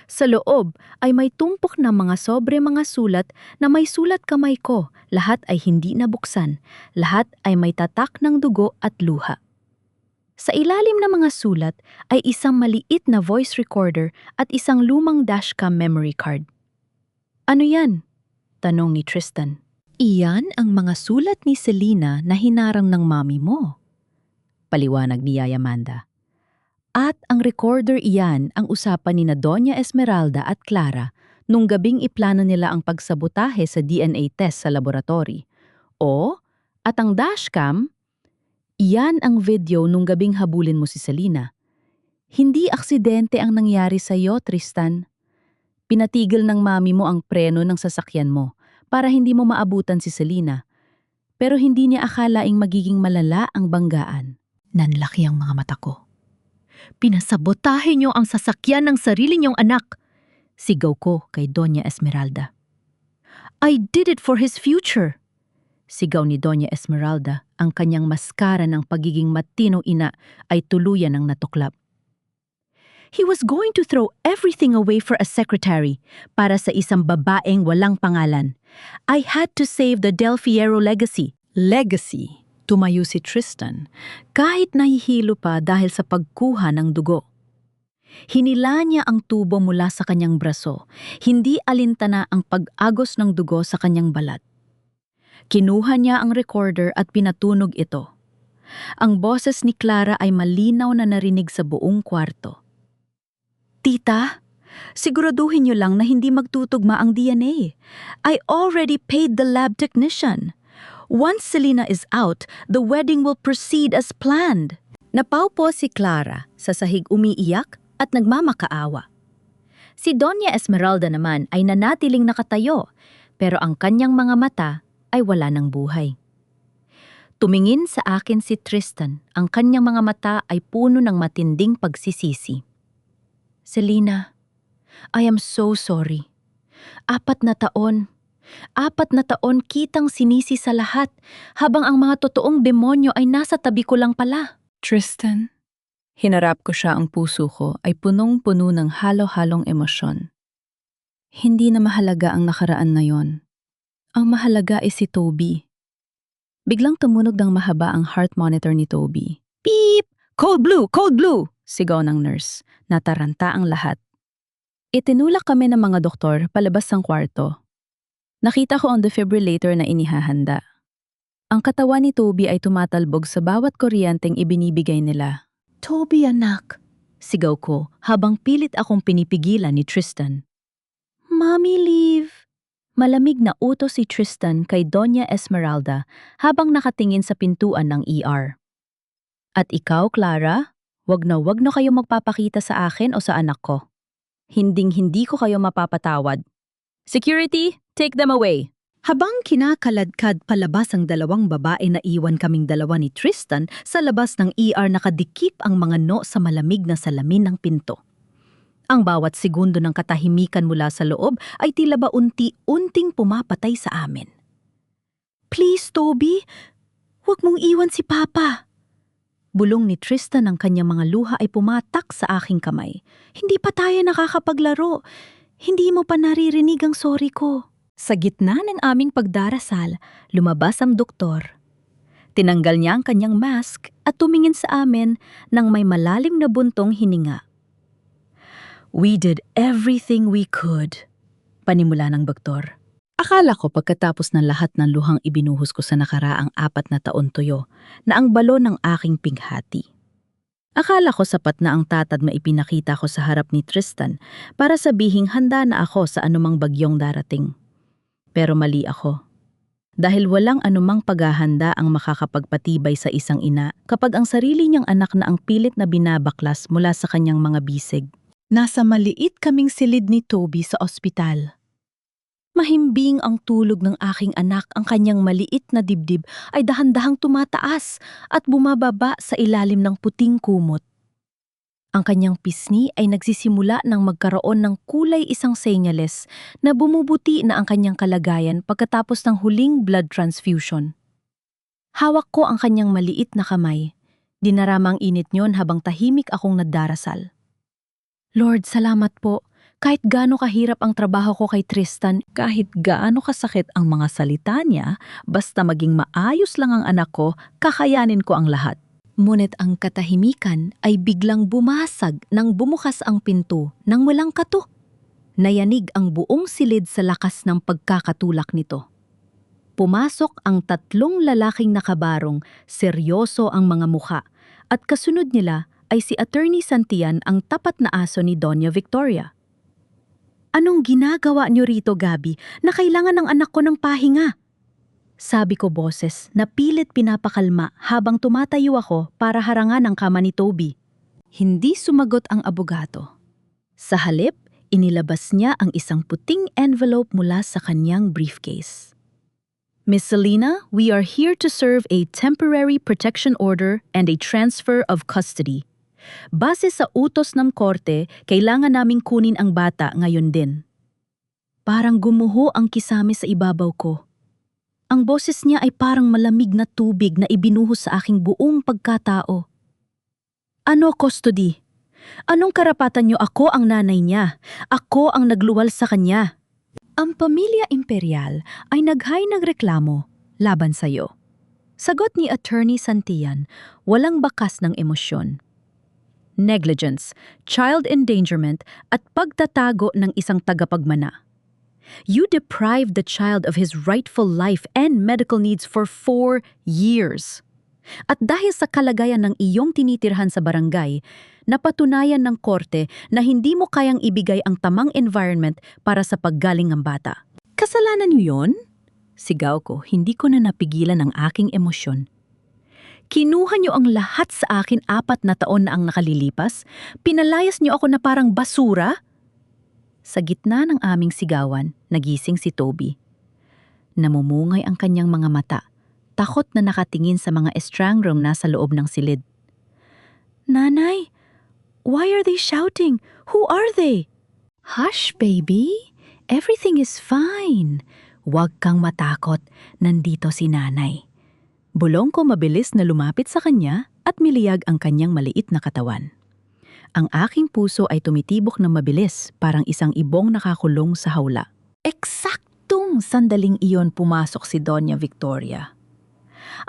Sa loob ay may tumpok na mga mga sulat na may sulat kamay ko. Lahat ay hindi nabuksan. Lahat ay may tatak ng dugo at luha. Sa ilalim ng mga sulat ay isang maliit na voice recorder at isang lumang dashcam memory card. Ano yan? Tanong ni Tristan. Iyan ang mga sulat ni Selena na hinarang ng mami mo. Paliwanag ni Yaya Amanda. At ang recorder iyan ang usapan ni na Doña Esmeralda at Clara nung gabing iplano nila ang pagsabotahe sa DNA test sa laboratory. At ang dashcam, iyan ang video nung gabing habulin mo si Selena. Hindi aksidente ang nangyari sa iyo, Tristan. Pinatigil ng mami mo ang preno ng sasakyan mo para hindi mo maabutan si Selena. Pero hindi niya akalaing magiging malala ang banggaan. Nanlaki ang mga mata ko. Pinasabotahe niyo ang sasakyan ng sarili niyong anak. Sigaw ko kay Doña Esmeralda. I did it for his future. Sigaw ni Doña Esmeralda, ang kanyang maskara ng pagiging matinong ina ay tuluyan ng natuklap. He was going to throw everything away for a secretary para sa isang babaeng walang pangalan. I had to save the Del Fierro legacy. Legacy. Tumayo si Tristan, kahit nahihilo pa dahil sa pagkuha ng dugo. Hinila niya ang tubo mula sa kanyang braso, hindi alintana ang pag-agos ng dugo sa kanyang balat. Kinuha niya ang recorder at pinatunog ito. Ang boses ni Clara ay malinaw na narinig sa buong kwarto. Tita, siguraduhin niyo lang na hindi magtutugma ang DNA. I already paid the lab technician. Once Selena is out, the wedding will proceed as planned. Napaupo si Clara sa sahig umiiyak at nagmamakaawa. Si Doña Esmeralda naman ay nanatiling nakatayo, pero ang kanyang mga mata ay wala ng buhay. Tumingin sa akin si Tristan, ang kanyang mga mata ay puno ng matinding pagsisisi. Selena, I am so sorry. 4 na taon kitang sinisi sa lahat, habang ang mga totoong demonyo ay nasa tabi ko lang pala. Tristan, hinarap ko siya, ang puso ko ay punong-puno ng halo-halong emosyon. Hindi na mahalaga ang nakaraan na yon. Ang mahalaga ay si Toby. Biglang tumunog ng mahaba ang heart monitor ni Toby. Beep! Cold blue! Cold blue! Sigaw ng nurse. Nataranta ang lahat. Itinulak kami ng mga doktor palabas ng kwarto. Nakita ko ang defibrillator na inihahanda. Ang katawan ni Toby ay tumatalbog sa bawat kuryenteng ibinibigay nila. Toby, anak! Sigaw ko habang pilit akong pinipigilan ni Tristan. Mommy, leave! Malamig na utos si Tristan kay Doña Esmeralda habang nakatingin sa pintuan ng ER. At ikaw, Clara, wag na kayo magpapakita sa akin o sa anak ko. Hinding-hindi ko kayo mapapatawad. Security, take them away. Habang kinakaladkad palabas ang 2 babae na iwan kaming dalawa ni Tristan, sa labas ng ER nakadikip ang mga no sa malamig na salamin ng pinto. Ang bawat segundo ng katahimikan mula sa loob ay tila ba unti-unting pumapatay sa amin. Please, Toby, huwag mong iwan si Papa. Bulong ni Tristan, ang kanyang mga luha ay pumatak sa aking kamay. Hindi pa tayo nakakapaglaro. Hindi mo pa naririnig ang sorry ko. Sa gitna ng aming pagdarasal, lumabas ang doktor. Tinanggal niya ang kanyang mask at tumingin sa amin nang may malalim na buntong hininga. We did everything we could, panimula ng doktor. Akala ko pagkatapos ng lahat ng luhang ibinuhos ko sa nakaraang 4 na taon tuyo na ang balon ng aking pighati. Akala ko sapat na ang tatad maipinakita ko sa harap ni Tristan para sabihing handa na ako sa anumang bagyong darating. Pero mali ako. Dahil walang anumang paghahanda ang makakapagpatibay sa isang ina kapag ang sarili niyang anak na ang pilit na binabaklas mula sa kanyang mga bisig. Nasa maliit kaming silid ni Toby sa ospital. Mahimbing ang tulog ng aking anak, ang kanyang maliit na dibdib ay dahan-dahang tumataas at bumababa sa ilalim ng puting kumot. Ang kanyang pisngi ay nagsisimula ng magkaroon ng kulay isang senyales na bumubuti na ang kanyang kalagayan pagkatapos ng huling blood transfusion. Hawak ko ang kanyang maliit na kamay. Dinarama ang init niyon habang tahimik akong nagdarasal. Lord, salamat po. Kahit gaano kahirap ang trabaho ko kay Tristan, kahit gaano kasakit ang mga salita niya, basta maging maayos lang ang anak ko, kakayanin ko ang lahat. Ngunit ang katahimikan ay biglang bumasag nang bumukas ang pinto nang walang kato. Nayanig ang buong silid sa lakas ng pagkakatulak nito. Pumasok ang 3 lalaking nakabarong, seryoso ang mga mukha, at kasunod nila ay si Attorney Santian, ang tapat na aso ni Doña Victoria. "Anong ginagawa niyo rito, Gabi, na kailangan ng anak ko ng pahinga?" Sabi ko boses na pilit pinapakalma habang tumatayo ako para harangan ang kama ni Toby. Hindi sumagot ang abogado. Sa halip, inilabas niya ang isang puting envelope mula sa kanyang briefcase. "Miss Selena, we are here to serve a temporary protection order and a transfer of custody. Base sa utos ng korte, kailangan naming kunin ang bata ngayon din." Parang gumuho ang kisame sa ibabaw ko. Ang boses niya ay parang malamig na tubig na ibinuhos sa aking buong pagkatao. "Ano custody? Anong karapatan niyo? Ako ang nanay niya. Ako ang nagluwal sa kanya." "Ang pamilya imperial ay naghay ng reklamo laban sa'yo." Sagot ni Attorney Santian, walang bakas ng emosyon. "Negligence, child endangerment at pagtatago ng isang tagapagmana. You deprived the child of his rightful life and medical needs for 4 years. At dahil sa kalagayan ng iyong tinitirhan sa barangay, napatunayan ng korte na hindi mo kayang ibigay ang tamang environment para sa paggaling ng bata. Kasalanan niyo yon?" Sigaw ko, hindi ko na napigilan ang aking emosyon. "Kinuha niyo ang lahat sa akin 4 na taon na ang nakalilipas? Pinalayas niyo ako na parang basura?" Sa gitna ng aming sigawan, nagising si Toby. Namumungay ang kanyang mga mata, takot na nakatingin sa mga estrangram nasa loob ng silid. "Nanay, why are they shouting? Who are they?" "Hush, baby. Everything is fine. Huwag kang matakot. Nandito si nanay." Bulong ko mabilis na lumapit sa kanya at miliyag ang kanyang maliit na katawan. Ang aking puso ay tumitibok na mabilis, parang isang ibong nakakulong sa hawla. Eksaktong sandaling iyon pumasok si Doña Victoria.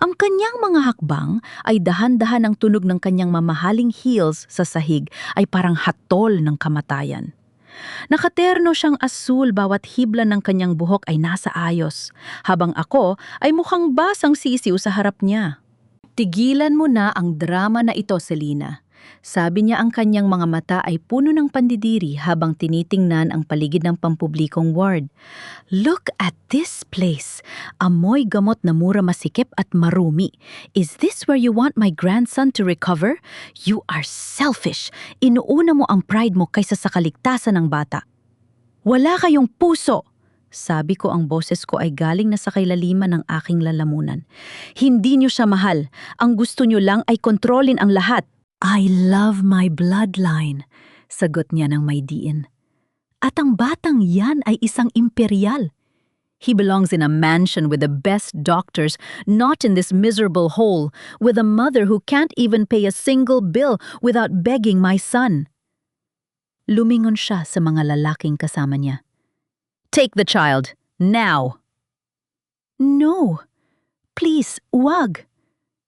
Ang kanyang mga hakbang ay dahan-dahan, ang tunog ng kanyang mamahaling heels sa sahig ay parang hatol ng kamatayan. Nakaterno siyang asul, bawat hibla ng kanyang buhok ay nasa ayos, habang ako ay mukhang basang sisiw sa harap niya. "Tigilan mo na ang drama na ito, Selena." Sabi niya, ang kanyang mga mata ay puno ng pandidiri habang tinitingnan ang paligid ng pampublikong ward. "Look at this place. Amoy gamot na mura, masikip at marumi. Is this where you want my grandson to recover? You are selfish. Inuuna mo ang pride mo kaysa sa kaligtasan ng bata." "Wala kayong puso!" Sabi ko, ang boses ko ay galing na sa kailaliman ng aking lalamunan. "Hindi niyo siya mahal. Ang gusto niyo lang ay kontrolin ang lahat." "I love my bloodline," sagot niya ng may diin. "At ang batang yan ay isang imperial. He belongs in a mansion with the best doctors, not in this miserable hole, with a mother who can't even pay a single bill without begging my son." Lumingon siya sa mga lalaking kasama niya. "Take the child, now!" "No! Please, wag!"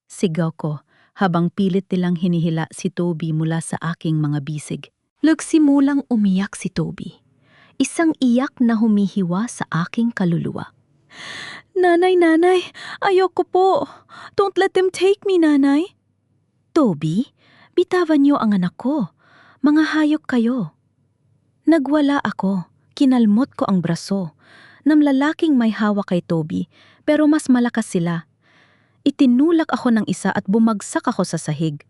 Sigaw ko, habang pilit nilang hinihila si Toby mula sa aking mga bisig. Nagsimulang umiyak si Toby. Isang iyak na humihiwa sa aking kaluluwa. "Nanay, nanay, ayoko po. Don't let them take me, nanay." "Toby, bitawan niyo ang anak ko. Mga hayop kayo." Nagwala ako. Kinalmot ko ang braso ng lalaking may hawak kay Toby, pero mas malakas sila. Itinulak ako ng isa at bumagsak ako sa sahig.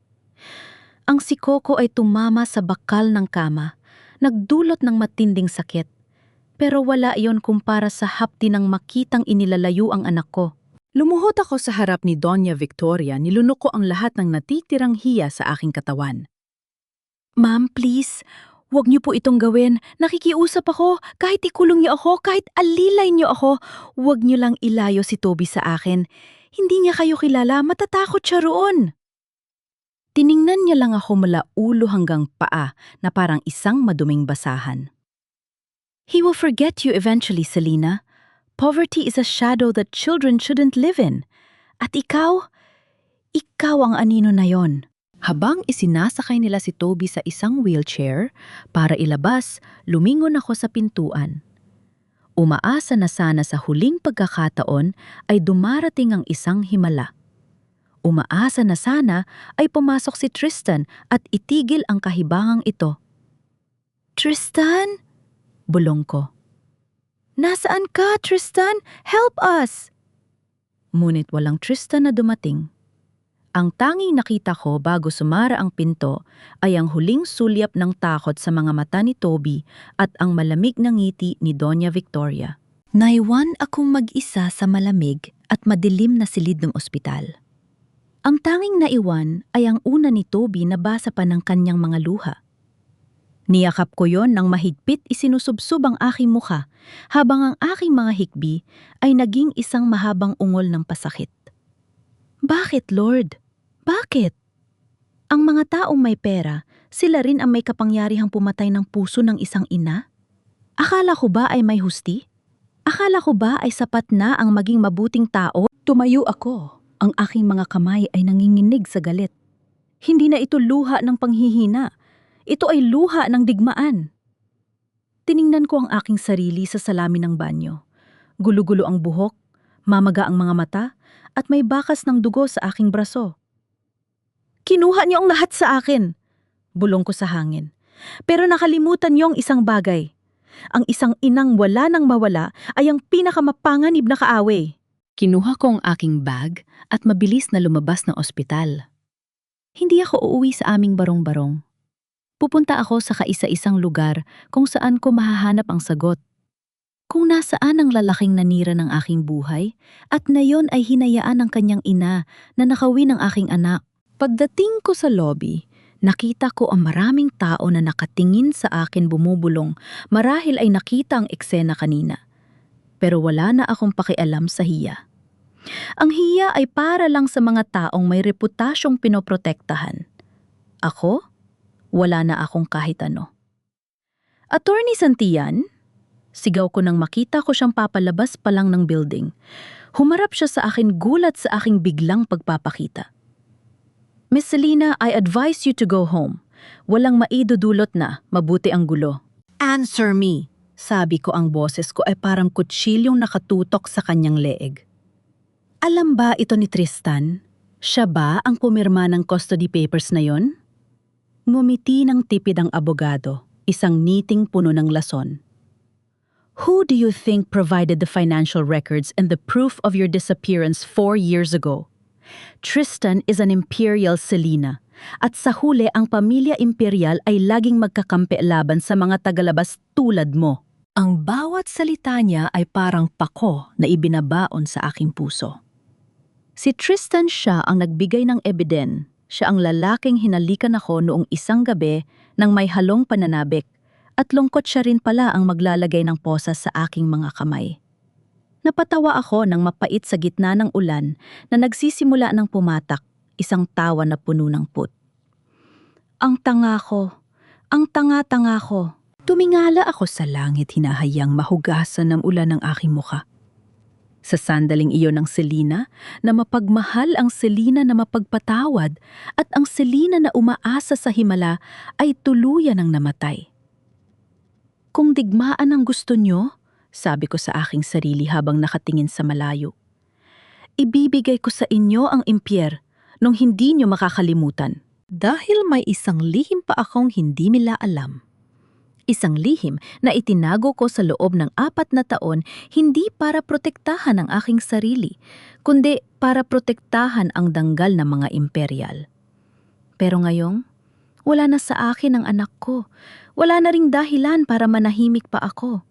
Ang siko ko ay tumama sa bakal ng kama, nagdulot ng matinding sakit. Pero wala iyon kumpara sa hapdi ng makitang inilalayo ang anak ko. Lumuhod ako sa harap ni Doña Victoria, nilunok ko ang lahat ng natitirang hiya sa aking katawan. "Ma'am, please, huwag niyo po itong gawin. Nakikiusap ako, kahit ikulong niyo ako, kahit alilay niyo ako. Huwag niyo lang ilayo si Toby sa akin. Hindi niya kayo kilala, matatakot siya roon." Tiningnan niya lang ako mula ulo hanggang paa na parang isang maduming basahan. He will forget you eventually, Selena. Poverty is a shadow that children shouldn't live in. At ikaw ang anino na yon. Habang isinasakay nila si Toby sa isang wheelchair para ilabas, lumingon ako sa pintuan. Umaasa na sana sa huling pagkakataon ay dumarating ang isang himala. Umaasa na sana ay pumasok si Tristan at itigil ang kahibangang ito. Tristan? Bulong ko. Nasaan ka, Tristan? Help us! Ngunit walang Tristan na dumating. Ang tanging nakita ko bago sumara ang pinto ay ang huling sulyap ng takot sa mga mata ni Toby at ang malamig na ngiti ni Doña Victoria. Naiwan akong mag-isa sa malamig at madilim na silid ng ospital. Ang tanging naiwan ay ang una ni Toby na basa pa ng kanyang mga luha. Niyakap ko yon nang mahigpit isinusubsob ang aking mukha habang ang aking mga hikbi ay naging isang mahabang ungol ng pasakit. Bakit, Lord? Bakit? Ang mga taong may pera, sila rin ang may kapangyarihang pumatay ng puso ng isang ina? Akala ko ba ay may husti? Akala ko ba ay sapat na ang maging mabuting tao? Tumayo ako. Ang aking mga kamay ay nanginginig sa galit. Hindi na ito luha ng panghihina. Ito ay luha ng digmaan. Tiningnan ko ang aking sarili sa salamin ng banyo. Gulo-gulo ang buhok, mamaga ang mga mata, at may bakas ng dugo sa aking braso. Kinuha niyo ang lahat sa akin, bulong ko sa hangin. Pero nakalimutan niyo ang isang bagay. Ang isang inang wala nang mawala ay ang pinakamapanganib na kaaway. Kinuha ko ang aking bag at mabilis na lumabas ng ospital. Hindi ako uuwi sa aming barong-barong. Pupunta ako sa kaisa-isang lugar kung saan ko mahahanap ang sagot. Kung nasaan ang lalaking nanira ng aking buhay at na yon ay hinayaan ng kanyang ina na nakawin ng aking anak. Pagdating ko sa lobby, nakita ko ang maraming tao na nakatingin sa akin bumubulong marahil ay nakita ang eksena kanina. Pero wala na akong pakialam sa hiya. Ang hiya ay para lang sa mga taong may reputasyong pinoprotektahan. Ako? Wala na akong kahit ano. Attorney Santillan? Sigaw ko nang makita ko siyang papalabas pa lang ng building. Humarap siya sa akin gulat sa aking biglang pagpapakita. Miss Selena, I advise you to go home. Walang maidudulot na, mabuti ang gulo. Answer me, sabi ko, ang boses ko ay parang kutsilyong nakatutok sa kanyang leeg. Alam ba ito ni Tristan? Siya ba ang pumirma ng custody papers na yon? Ngumiti ng tipid ang abogado, isang niting puno ng lason. Who do you think provided the financial records and the proof of your disappearance 4 years ago? Tristan is an imperial Selena, at sa huli ang pamilya imperial ay laging magkakampi laban sa mga tagalabas tulad mo. Ang bawat salita niya ay parang pako na ibinabaon sa aking puso. Si Tristan siya ang nagbigay ng ebiden. Siya ang lalaking hinalikan ako noong isang gabi nang may halong pananabik. At lungkot siya rin pala ang maglalagay ng posas sa aking mga kamay. Napatawa ako nang mapait sa gitna ng ulan na nagsisimula ng pumatak, isang tawa na puno ng put. Ang tanga ko, ang tanga-tanga ko. Tumingala ako sa langit, hinahayang mahugasan ng ulan ng aking mukha. Sa sandaling iyon ng Selena na mapagmahal, ang Selena na mapagpatawad, at ang Selena na umaasa sa himala ay tuluyan ng namatay. Kung digmaan ang gusto nyo, sabi ko sa aking sarili habang nakatingin sa malayo, ibibigay ko sa inyo ang impyer nung hindi nyo makakalimutan. Dahil may isang lihim pa akong hindi nila alam. Isang lihim na itinago ko sa loob ng 4 na taon, hindi para protektahan ang aking sarili, kundi para protektahan ang danggal ng mga imperial. Pero ngayong, wala na sa akin ang anak ko. Wala na ring dahilan para manahimik pa ako.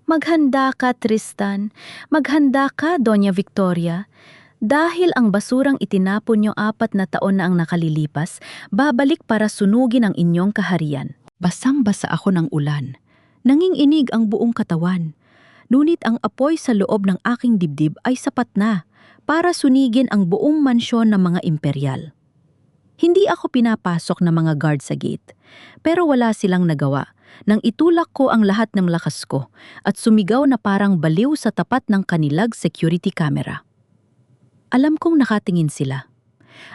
Maghanda ka, Tristan. Maghanda ka, Doña Victoria. Dahil ang basurang itinapon niyo 4 na taon na ang nakalilipas, babalik para sunugin ang inyong kaharian. Basang-basa ako ng ulan. Nanginginig ang buong katawan. Ngunit ang apoy sa loob ng aking dibdib ay sapat na para sunigin ang buong mansyon ng mga imperial. Hindi ako pinapasok ng mga guard sa gate, pero wala silang nagawa nang itulak ko ang lahat ng lakas ko at sumigaw na parang baliw sa tapat ng kanilag security camera. Alam kong nakatingin sila.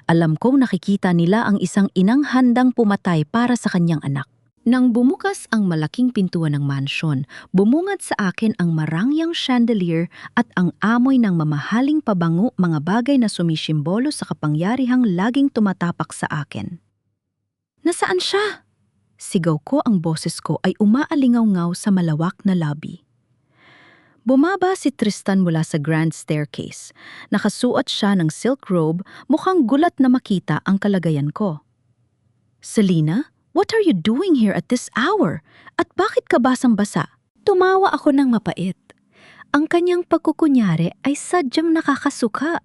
Alam kong nakikita nila ang isang inang handang pumatay para sa kanyang anak. Nang bumukas ang malaking pintuan ng mansyon, bumungad sa akin ang marangyang chandelier at ang amoy ng mamahaling pabango, mga bagay na sumisimbolo sa kapangyarihang laging tumatapak sa akin. Nasaan siya? Sigaw ko, ang boses ko ay umaalingaw-ngaw sa malawak na lobby. Bumaba si Tristan mula sa grand staircase. Nakasuot siya ng silk robe, mukhang gulat na makita ang kalagayan ko. Selina? What are you doing here at this hour? At bakit ka basang-basa? Tumawa ako ng mapait. Ang kanyang pagkukunyari ay sadyang nakakasuka.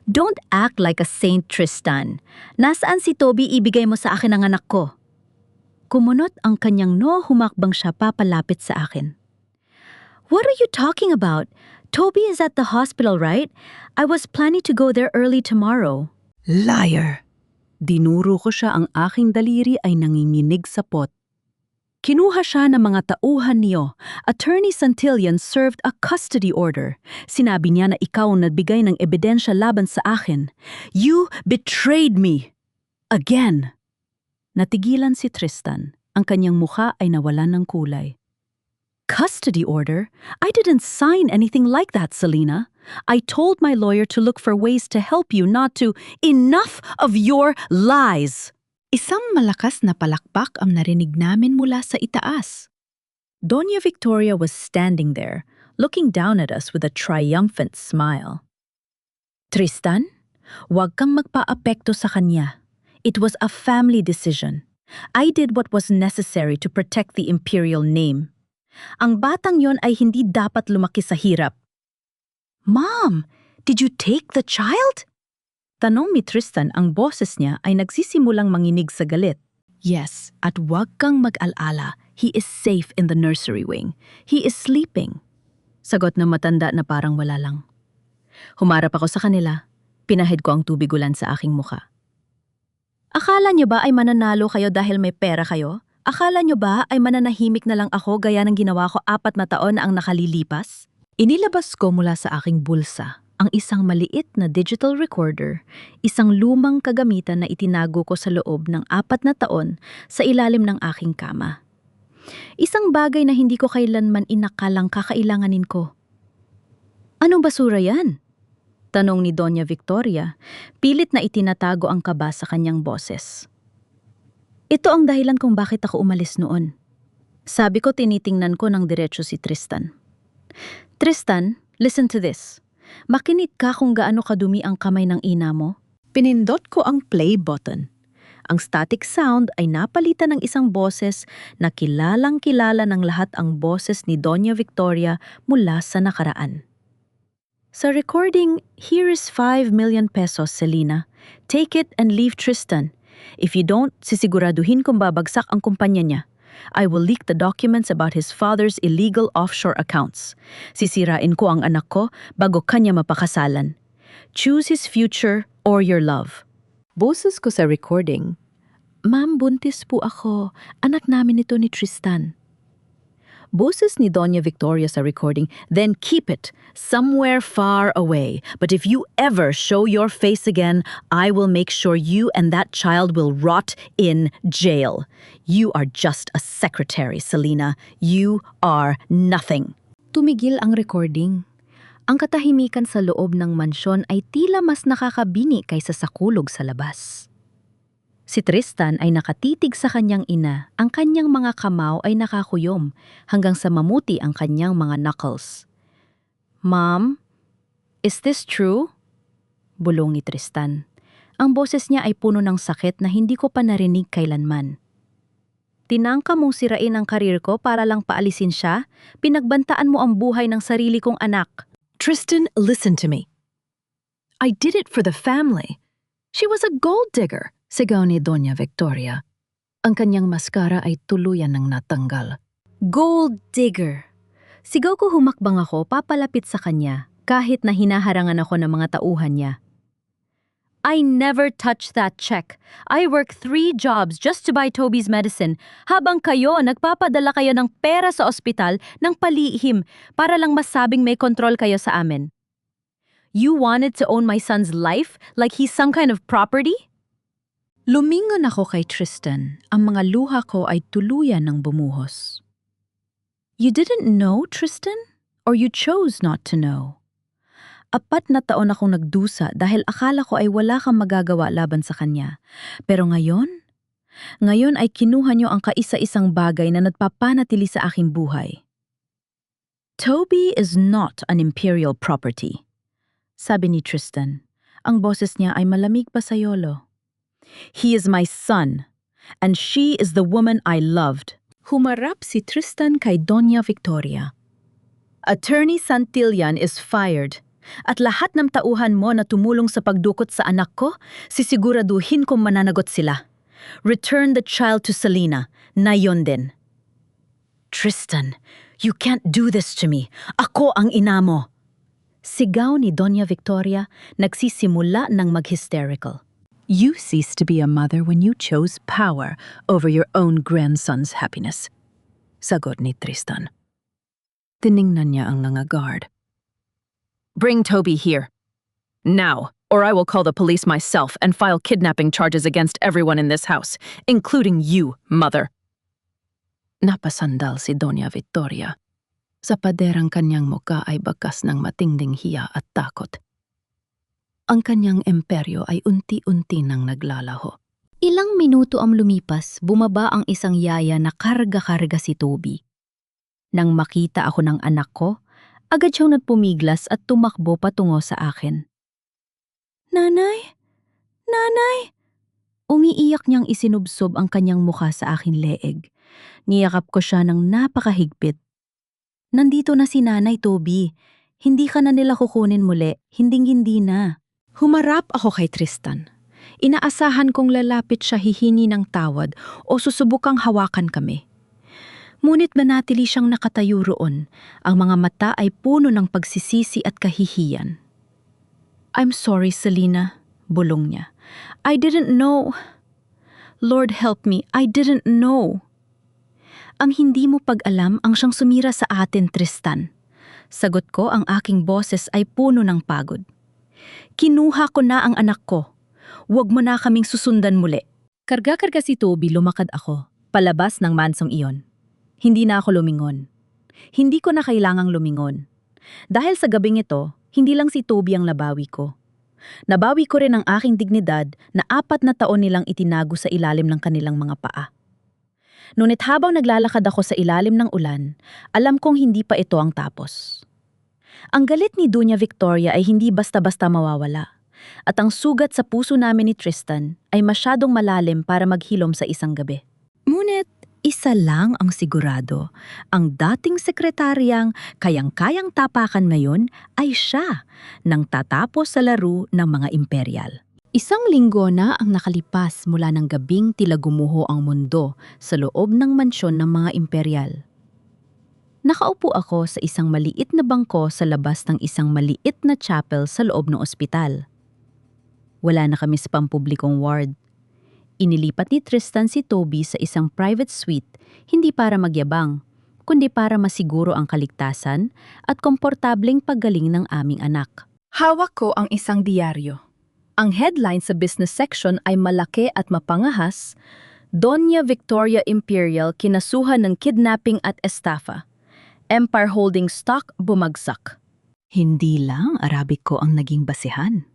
Don't act like a saint, Tristan. Nasaan si Toby? Ibigay mo sa akin ang anak ko. Kumunot ang kanyang noo, humakbang siya papalapit sa akin. What are you talking about? Toby is at the hospital, right? I was planning to go there early tomorrow. Liar! Dinuro ko siya, ang aking daliri ay nanginginig sa pot. Kinuha siya ng mga tauhan niyo. Attorney Santillan served a custody order. Sinabi niya na ikaw ang nagbigay ng ebidensya laban sa akin. You betrayed me! Again! Natigilan si Tristan. Ang kanyang mukha ay nawalan ng kulay. Custody order? I didn't sign anything like that, Selina. I told my lawyer to look for ways to help you, not to... Enough of your lies! Isang malakas na palakpak ang narinig namin mula sa itaas. Doña Victoria was standing there, looking down at us with a triumphant smile. Tristan, huwag kang magpa-apekto sa kanya. It was a family decision. I did what was necessary to protect the imperial name. Ang batang yon ay hindi dapat lumaki sa hirap. Mom, did you take the child? Tanong ni Tristan, ang boses niya ay nagsisimulang manginig sa galit. Yes, at huwag kang mag-alala. He is safe in the nursery wing. He is sleeping. Sagot ng matanda na parang wala lang. Humarap ako sa kanila. Pinahid ko ang tubig ulan sa aking muka. Akala niyo ba ay mananalo kayo dahil may pera kayo? Akala niyo ba ay mananahimik na lang ako gaya ng ginawa ko 4 na taon na ang nakalilipas? Inilabas ko mula sa aking bulsa ang isang maliit na digital recorder, isang lumang kagamitan na itinago ko sa loob ng 4 na taon sa ilalim ng aking kama. Isang bagay na hindi ko kailanman inakalang kakailanganin ko. Anong basura yan? Tanong ni Doña Victoria, pilit na itinatago ang kaba sa kanyang boses. Ito ang dahilan kung bakit ako umalis noon. Sabi ko, tinitingnan ko ng diretso si Tristan. Tristan, listen to this. Makinig ka kung gaano kadumi ang kamay ng ina mo. Pinindot ko ang play button. Ang static sound ay napalitan ng isang boses na kilalang-kilala ng lahat ang boses ni Doña Victoria mula sa nakaraan. Sa recording, here is 5 million pesos, Selina. Take it and leave Tristan. If you don't, sisiguraduhin kong babagsak ang kumpanya niya. I will leak the documents about his father's illegal offshore accounts. Sisirain ko ang anak ko bago kanya mapakasalan. Choose his future or your love. Boses ko sa recording. Ma'am, buntis po ako. Anak namin ito ni Tristan. Boses ni Doña Victoria sa recording, then keep it somewhere far away. But if you ever show your face again, I will make sure you and that child will rot in jail. You are just a secretary, Selina. You are nothing. Tumigil ang recording. Ang katahimikan sa loob ng mansyon ay tila mas nakakabini kaysa sa kulog sa labas. Si Tristan ay nakatitig sa kanyang ina, ang kanyang mga kamao ay nakakuyom hanggang sa mamuti ang kanyang mga knuckles. Mom, is this true? Bulong ni Tristan. Ang boses niya ay puno ng sakit na hindi ko pa narinig kailanman. Tinangka mong sirain ang karir ko para lang paalisin siya? Pinagbantaan mo ang buhay ng sarili kong anak. Tristan, listen to me. I did it for the family. She was a gold digger. Sigaw ni Doña Victoria. Ang kanyang maskara ay tuluyan ng natanggal. Gold digger. Sigaw ko, humakbang ako papalapit sa kanya kahit na hinaharangan ako ng mga tauhan niya. I never touched that check. I work 3 jobs just to buy Toby's medicine, habang kayo nagpapadala kayo ng pera sa ospital ng palihim para lang masabing may kontrol kayo sa amin. You wanted to own my son's life like he's some kind of property? Lumingon ako kay Tristan. Ang mga luha ko ay tuluyan ng bumuhos. You didn't know, Tristan? Or you chose not to know? 4 na taon akong nagdusa dahil akala ko ay wala kang magagawa laban sa kanya. Pero ngayon? Ngayon ay kinuha niyo ang kaisa-isang bagay na nagpapanatili sa aking buhay. Toby is not an imperial property. Sabi ni Tristan. Ang boses niya ay malamig pa sa yolo. He is my son, and she is the woman I loved. Humarap si Tristan kay Doña Victoria. Attorney Santillan is fired. At lahat ng tauhan mo na tumulong sa pagdukot sa anak ko, sisiguraduhin kong mananagot sila. Return the child to Selena, na yon din. Tristan, you can't do this to me. Ako ang ina mo. Sigaw ni Doña Victoria, nagsisimula ng mag-hysterical. You ceased to be a mother when you chose power over your own grandson's happiness. Sagot ni Tristan. Tiningnan niya ang mga guard. Bring Toby here. Now, or I will call the police myself and file kidnapping charges against everyone in this house, including you, mother. Napasandal si Doña Victoria. Sa paderang kanyang muka ay bakas ng matinding hiya at takot. Ang kanyang imperyo ay unti-unti nang naglalaho. Ilang minuto ang lumipas, bumaba ang isang yaya na karga-karga si Toby. Nang makita ako ng anak ko, agad siyang nagpumiglas at tumakbo patungo sa akin. Nanay! Nanay! Umiiyak niyang isinubsob ang kanyang mukha sa aking leeg. Niyakap ko siya ng napakahigpit. Nandito na si Nanay, Toby. Hindi ka na nila kukunin muli, hinding-hindi na. Humarap ako kay Tristan. Inaasahan kong lalapit siya hihingi ng tawad o susubukang hawakan kami. Ngunit manatili siyang nakatayo roon. Ang mga mata ay puno ng pagsisisi at kahihiyan. I'm sorry, Selena, bulong niya. I didn't know. Lord help me, I didn't know. Ang hindi mo pag-alam ang siyang sumira sa atin, Tristan. Sagot ko, ang aking boses ay puno ng pagod. Kinuha ko na ang anak ko. Huwag mo na kaming susundan muli. Karga-karga si Toby, lumakad ako, palabas ng mansong iyon. Hindi na ako lumingon. Hindi ko na kailangang lumingon. Dahil sa gabing ito, hindi lang si Toby ang nabawi ko. Nabawi ko rin ang aking dignidad na 4 na taon nilang itinago sa ilalim ng kanilang mga paa. Ngunit habang naglalakad ako sa ilalim ng ulan, alam kong hindi pa ito ang tapos. Ang galit ni Doña Victoria ay hindi basta-basta mawawala. At ang sugat sa puso namin ni Tristan ay masyadong malalim para maghilom sa isang gabi. Ngunit, isa lang ang sigurado, ang dating sekretaryang kayang-kayang tapakan ngayon ay siya nang tatapos sa laro ng mga imperial. Isang linggo na ang nakalipas mula ng gabing tila gumuho ang mundo sa loob ng mansyon ng mga imperial. Nakaupo ako sa isang maliit na bangko sa labas ng isang maliit na chapel sa loob ng ospital. Wala na kami sa pampublikong ward. Inilipat ni Tristan si Toby sa isang private suite, hindi para magyabang, kundi para masiguro ang kaligtasan at komportableng paggaling ng aming anak. Hawak ko ang isang diaryo. Ang headline sa business section ay malaki at mapangahas, Doña Victoria Imperial kinasuhan ng kidnapping at estafa. Empire Holding stock bumagsak. Hindi lang Arabic ko ang naging basehan.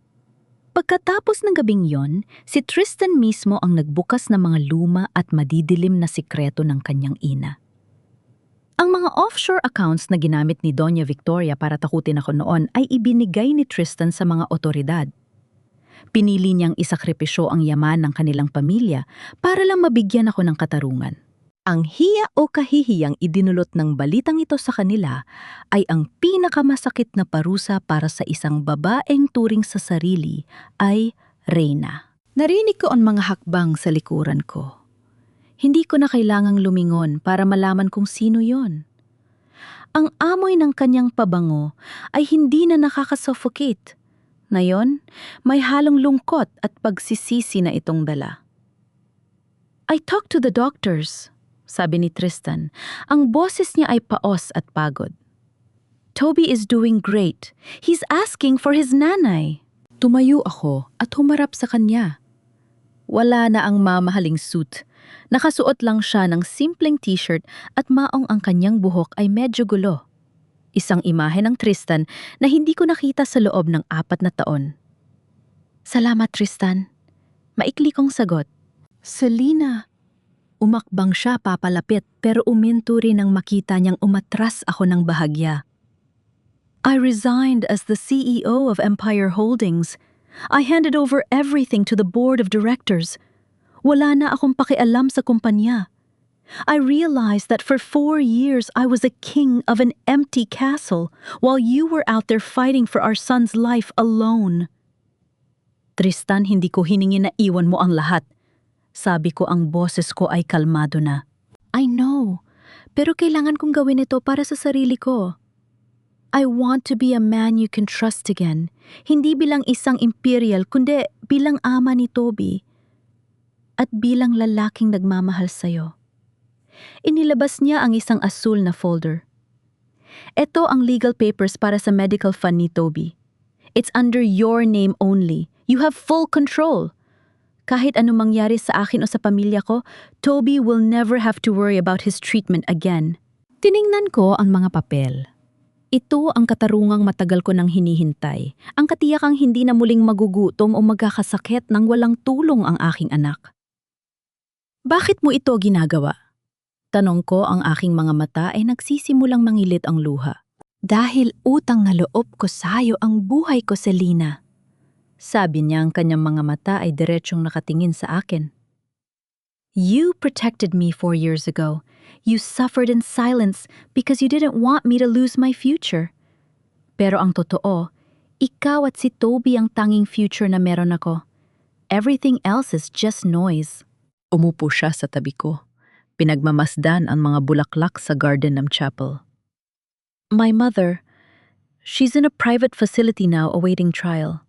Pagkatapos ng gabing yon, si Tristan mismo ang nagbukas ng mga luma at madidilim na sikreto ng kanyang ina. Ang mga offshore accounts na ginamit ni Doña Victoria para takutin ako noon ay ibinigay ni Tristan sa mga otoridad. Pinili niyang isakripisyo ang yaman ng kanilang pamilya para lang mabigyan ako ng katarungan. Ang hiya o kahihiyang idinulot ng balitang ito sa kanila ay ang pinakamasakit na parusa para sa isang babaeng turing sa sarili ay reyna. Narinig ko ang mga hakbang sa likuran ko. Hindi ko na kailangang lumingon para malaman kung sino yon. Ang amoy ng kanyang pabango ay hindi na nakakasuffocate. Ngayon, may halong lungkot at pagsisisi na itong dala. I talked to the doctors, sabi ni Tristan. Ang boses niya ay paos at pagod. Toby is doing great. He's asking for his nanay. Tumayo ako at humarap sa kanya. Wala na ang mamahaling suit. Nakasuot lang siya ng simpleng t-shirt at maong ang kanyang buhok ay medyo gulo. Isang imahe ng Tristan na hindi ko nakita sa loob ng 4 na taon. Salamat, Tristan. Maikli kong sagot. Selena. Umakbang siya papalapit pero uminto rin nang makita niyang umatras ako ng bahagya. I resigned as the CEO of Empire Holdings. I handed over everything to the board of directors. Wala na akong pakialam sa kumpanya. I realized that for 4 years I was a king of an empty castle while you were out there fighting for our son's life alone. Tristan, hindi ko hiningi na iwan mo ang lahat. Sabi ko, ang boses ko ay kalmado na. I know, pero kailangan kong gawin ito para sa sarili ko. I want to be a man you can trust again. Hindi bilang isang imperial, kundi bilang ama ni Toby. At bilang lalaking nagmamahal sa'yo. Inilabas niya ang isang asul na folder. Ito ang legal papers para sa medical fund ni Toby. It's under your name only. You have full control. Kahit anong mangyari sa akin o sa pamilya ko, Toby will never have to worry about his treatment again. Tiningnan ko ang mga papel. Ito ang katarungang matagal ko nang hinihintay. Ang katiyakang hindi na muling magugutom o magkakasakit nang walang tulong ang aking anak. Bakit mo ito ginagawa? Tanong ko, ang aking mga mata ay nagsisimulang mangilit ang luha. Dahil utang na loob ko sa'yo ang buhay ko, Selena. Sabi niya, ang kanyang mga mata ay diretsyong nakatingin sa akin. You protected me 4 years ago. You suffered in silence because you didn't want me to lose my future. Pero ang totoo, ikaw at si Toby ang tanging future na meron ako. Everything else is just noise. Umupo siya sa tabi ko. Pinagmamasdan ang mga bulaklak sa garden ng chapel. My mother, she's in a private facility now awaiting trial.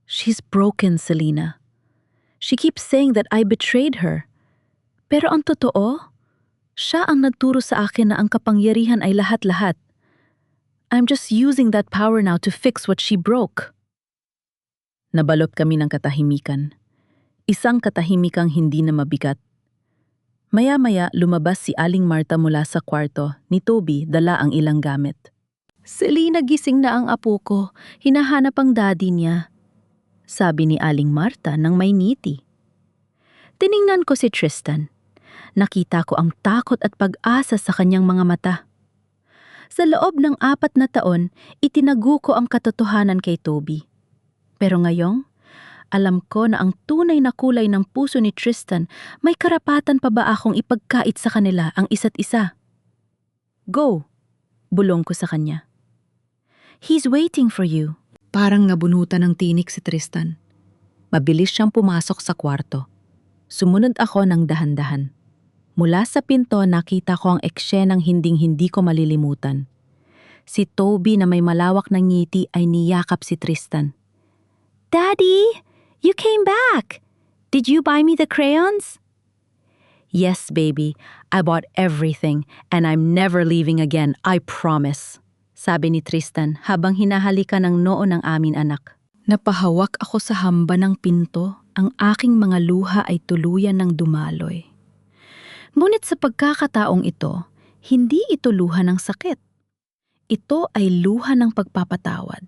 She's broken, Selena. She keeps saying that I betrayed her. Pero ang totoo, siya ang nagturo sa akin na ang kapangyarihan ay lahat-lahat. I'm just using that power now to fix what she broke. Nabalot kami ng katahimikan. Isang katahimikang hindi na mabigat. Maya-maya lumabas si Aling Marta mula sa kwarto ni Toby, dala ang ilang gamit. Selena, gising na ang apo ko. Hinahanap ang daddy niya. Sabi ni Aling Marta nang may ngiti. Tiningnan ko si Tristan. Nakita ko ang takot at pag-asa sa kanyang mga mata. Sa loob ng 4 na taon, itinago ko ang katotohanan kay Toby. Pero ngayong, alam ko na ang tunay na kulay ng puso ni Tristan, may karapatan pa ba akong ipagkait sa kanila ang isa't isa? Go, bulong ko sa kanya. He's waiting for you. Parang nabunutan ng tinik si Tristan. Mabilis siyang pumasok sa kwarto. Sumunod ako ng dahan-dahan. Mula sa pinto, nakita ko ang eksenang hinding-hindi ko malilimutan. Si Toby na may malawak na ngiti ay niyakap si Tristan. Daddy, you came back. Did you buy me the crayons? Yes, baby. I bought everything and I'm never leaving again, I promise. Sabi ni Tristan habang hinahalikan ng noo ng aming anak. Napahawak ako sa hamba ng pinto, ang aking mga luha ay tuluyan ng dumaloy. Ngunit sa pagkakataong ito, hindi ito luha ng sakit. Ito ay luha ng pagpapatawad.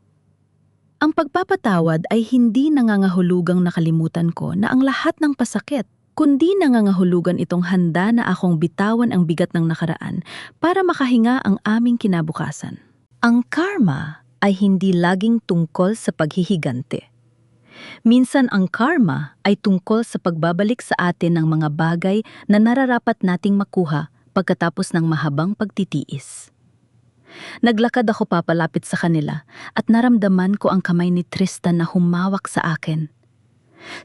Ang pagpapatawad ay hindi nangangahulugang nakalimutan ko na ang lahat ng pasakit, kundi nangangahulugan itong handa na akong bitawan ang bigat ng nakaraan para makahinga ang aming kinabukasan. Ang karma ay hindi laging tungkol sa paghihigante. Minsan ang karma ay tungkol sa pagbabalik sa atin ng mga bagay na nararapat nating makuha pagkatapos ng mahabang pagtitiis. Naglakad ako papalapit sa kanila at naramdaman ko ang kamay ni Tristan na humawak sa akin.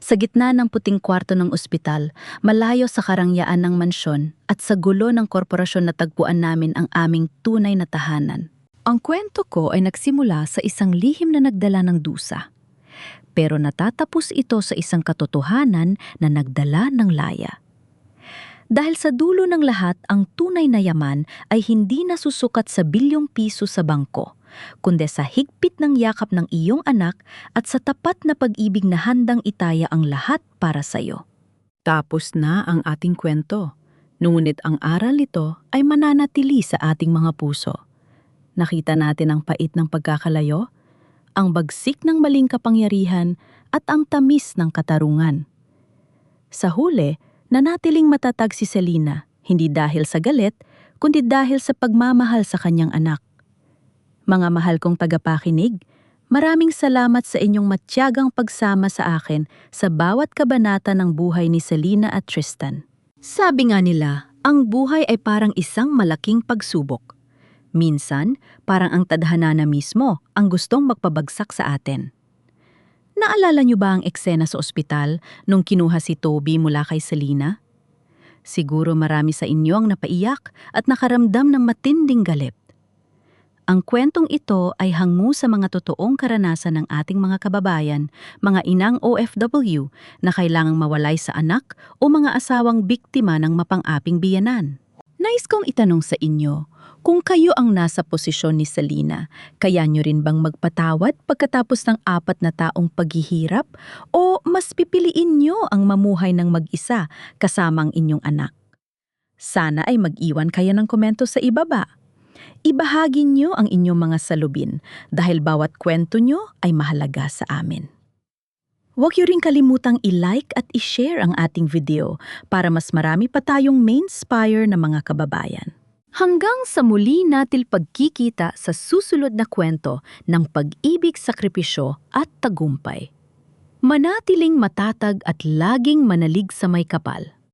Sa gitna ng puting kwarto ng ospital, malayo sa karangyaan ng mansyon at sa gulo ng korporasyon na tagpuan namin ang aming tunay na tahanan. Ang kwento ko ay nagsimula sa isang lihim na nagdala ng dusa. pero natatapos ito sa isang katotohanan na nagdala ng laya. Dahil sa dulo ng lahat, ang tunay na yaman ay hindi nasusukat sa bilyong piso sa bangko, kundi sa higpit ng yakap ng iyong anak at sa tapat na pag-ibig na handang itaya ang lahat para sa iyo. Tapos na ang ating kwento. Ngunit ang aral nito ay mananatili sa ating mga puso. Nakita natin ang pait ng pagkakalayo, ang bagsik ng maling kapangyarihan at ang tamis ng katarungan. Sa huli, nanatiling matatag si Selena, hindi dahil sa galit, kundi dahil sa pagmamahal sa kanyang anak. Mga mahal kong tagapakinig, maraming salamat sa inyong matyagang pagsama sa akin sa bawat kabanata ng buhay ni Selena at Tristan. Sabi nga nila, ang buhay ay parang isang malaking pagsubok. Minsan, parang ang tadhana na mismo ang gustong magpabagsak sa atin. Naalala niyo ba ang eksena sa ospital nung kinuha si Toby mula kay Selena? Siguro marami sa inyo ang napaiyak at nakaramdam ng matinding galit. Ang kwentong ito ay hango sa mga totoong karanasan ng ating mga kababayan, mga inang OFW na kailangang mawalay sa anak o mga asawang biktima ng mapang-aping biyenan. Nais kong itanong sa inyo, kung kayo ang nasa posisyon ni Selena, kaya nyo rin bang magpatawad pagkatapos ng 4 na taong paghihirap o mas pipiliin nyo ang mamuhay ng mag-isa kasama ang inyong anak? Sana ay mag-iwan kayo ng komento sa ibaba. Ibahagi nyo ang inyong mga salubin dahil bawat kwento nyo ay mahalaga sa amin. Huwag niyo rin kalimutang i-like at i-share ang ating video para mas marami pa tayong ma-inspire na mga kababayan. Hanggang sa muli natil pagkikita sa susunod na kwento ng pag-ibig, sakripisyo at tagumpay. Manatiling matatag at laging manalig sa may kapal.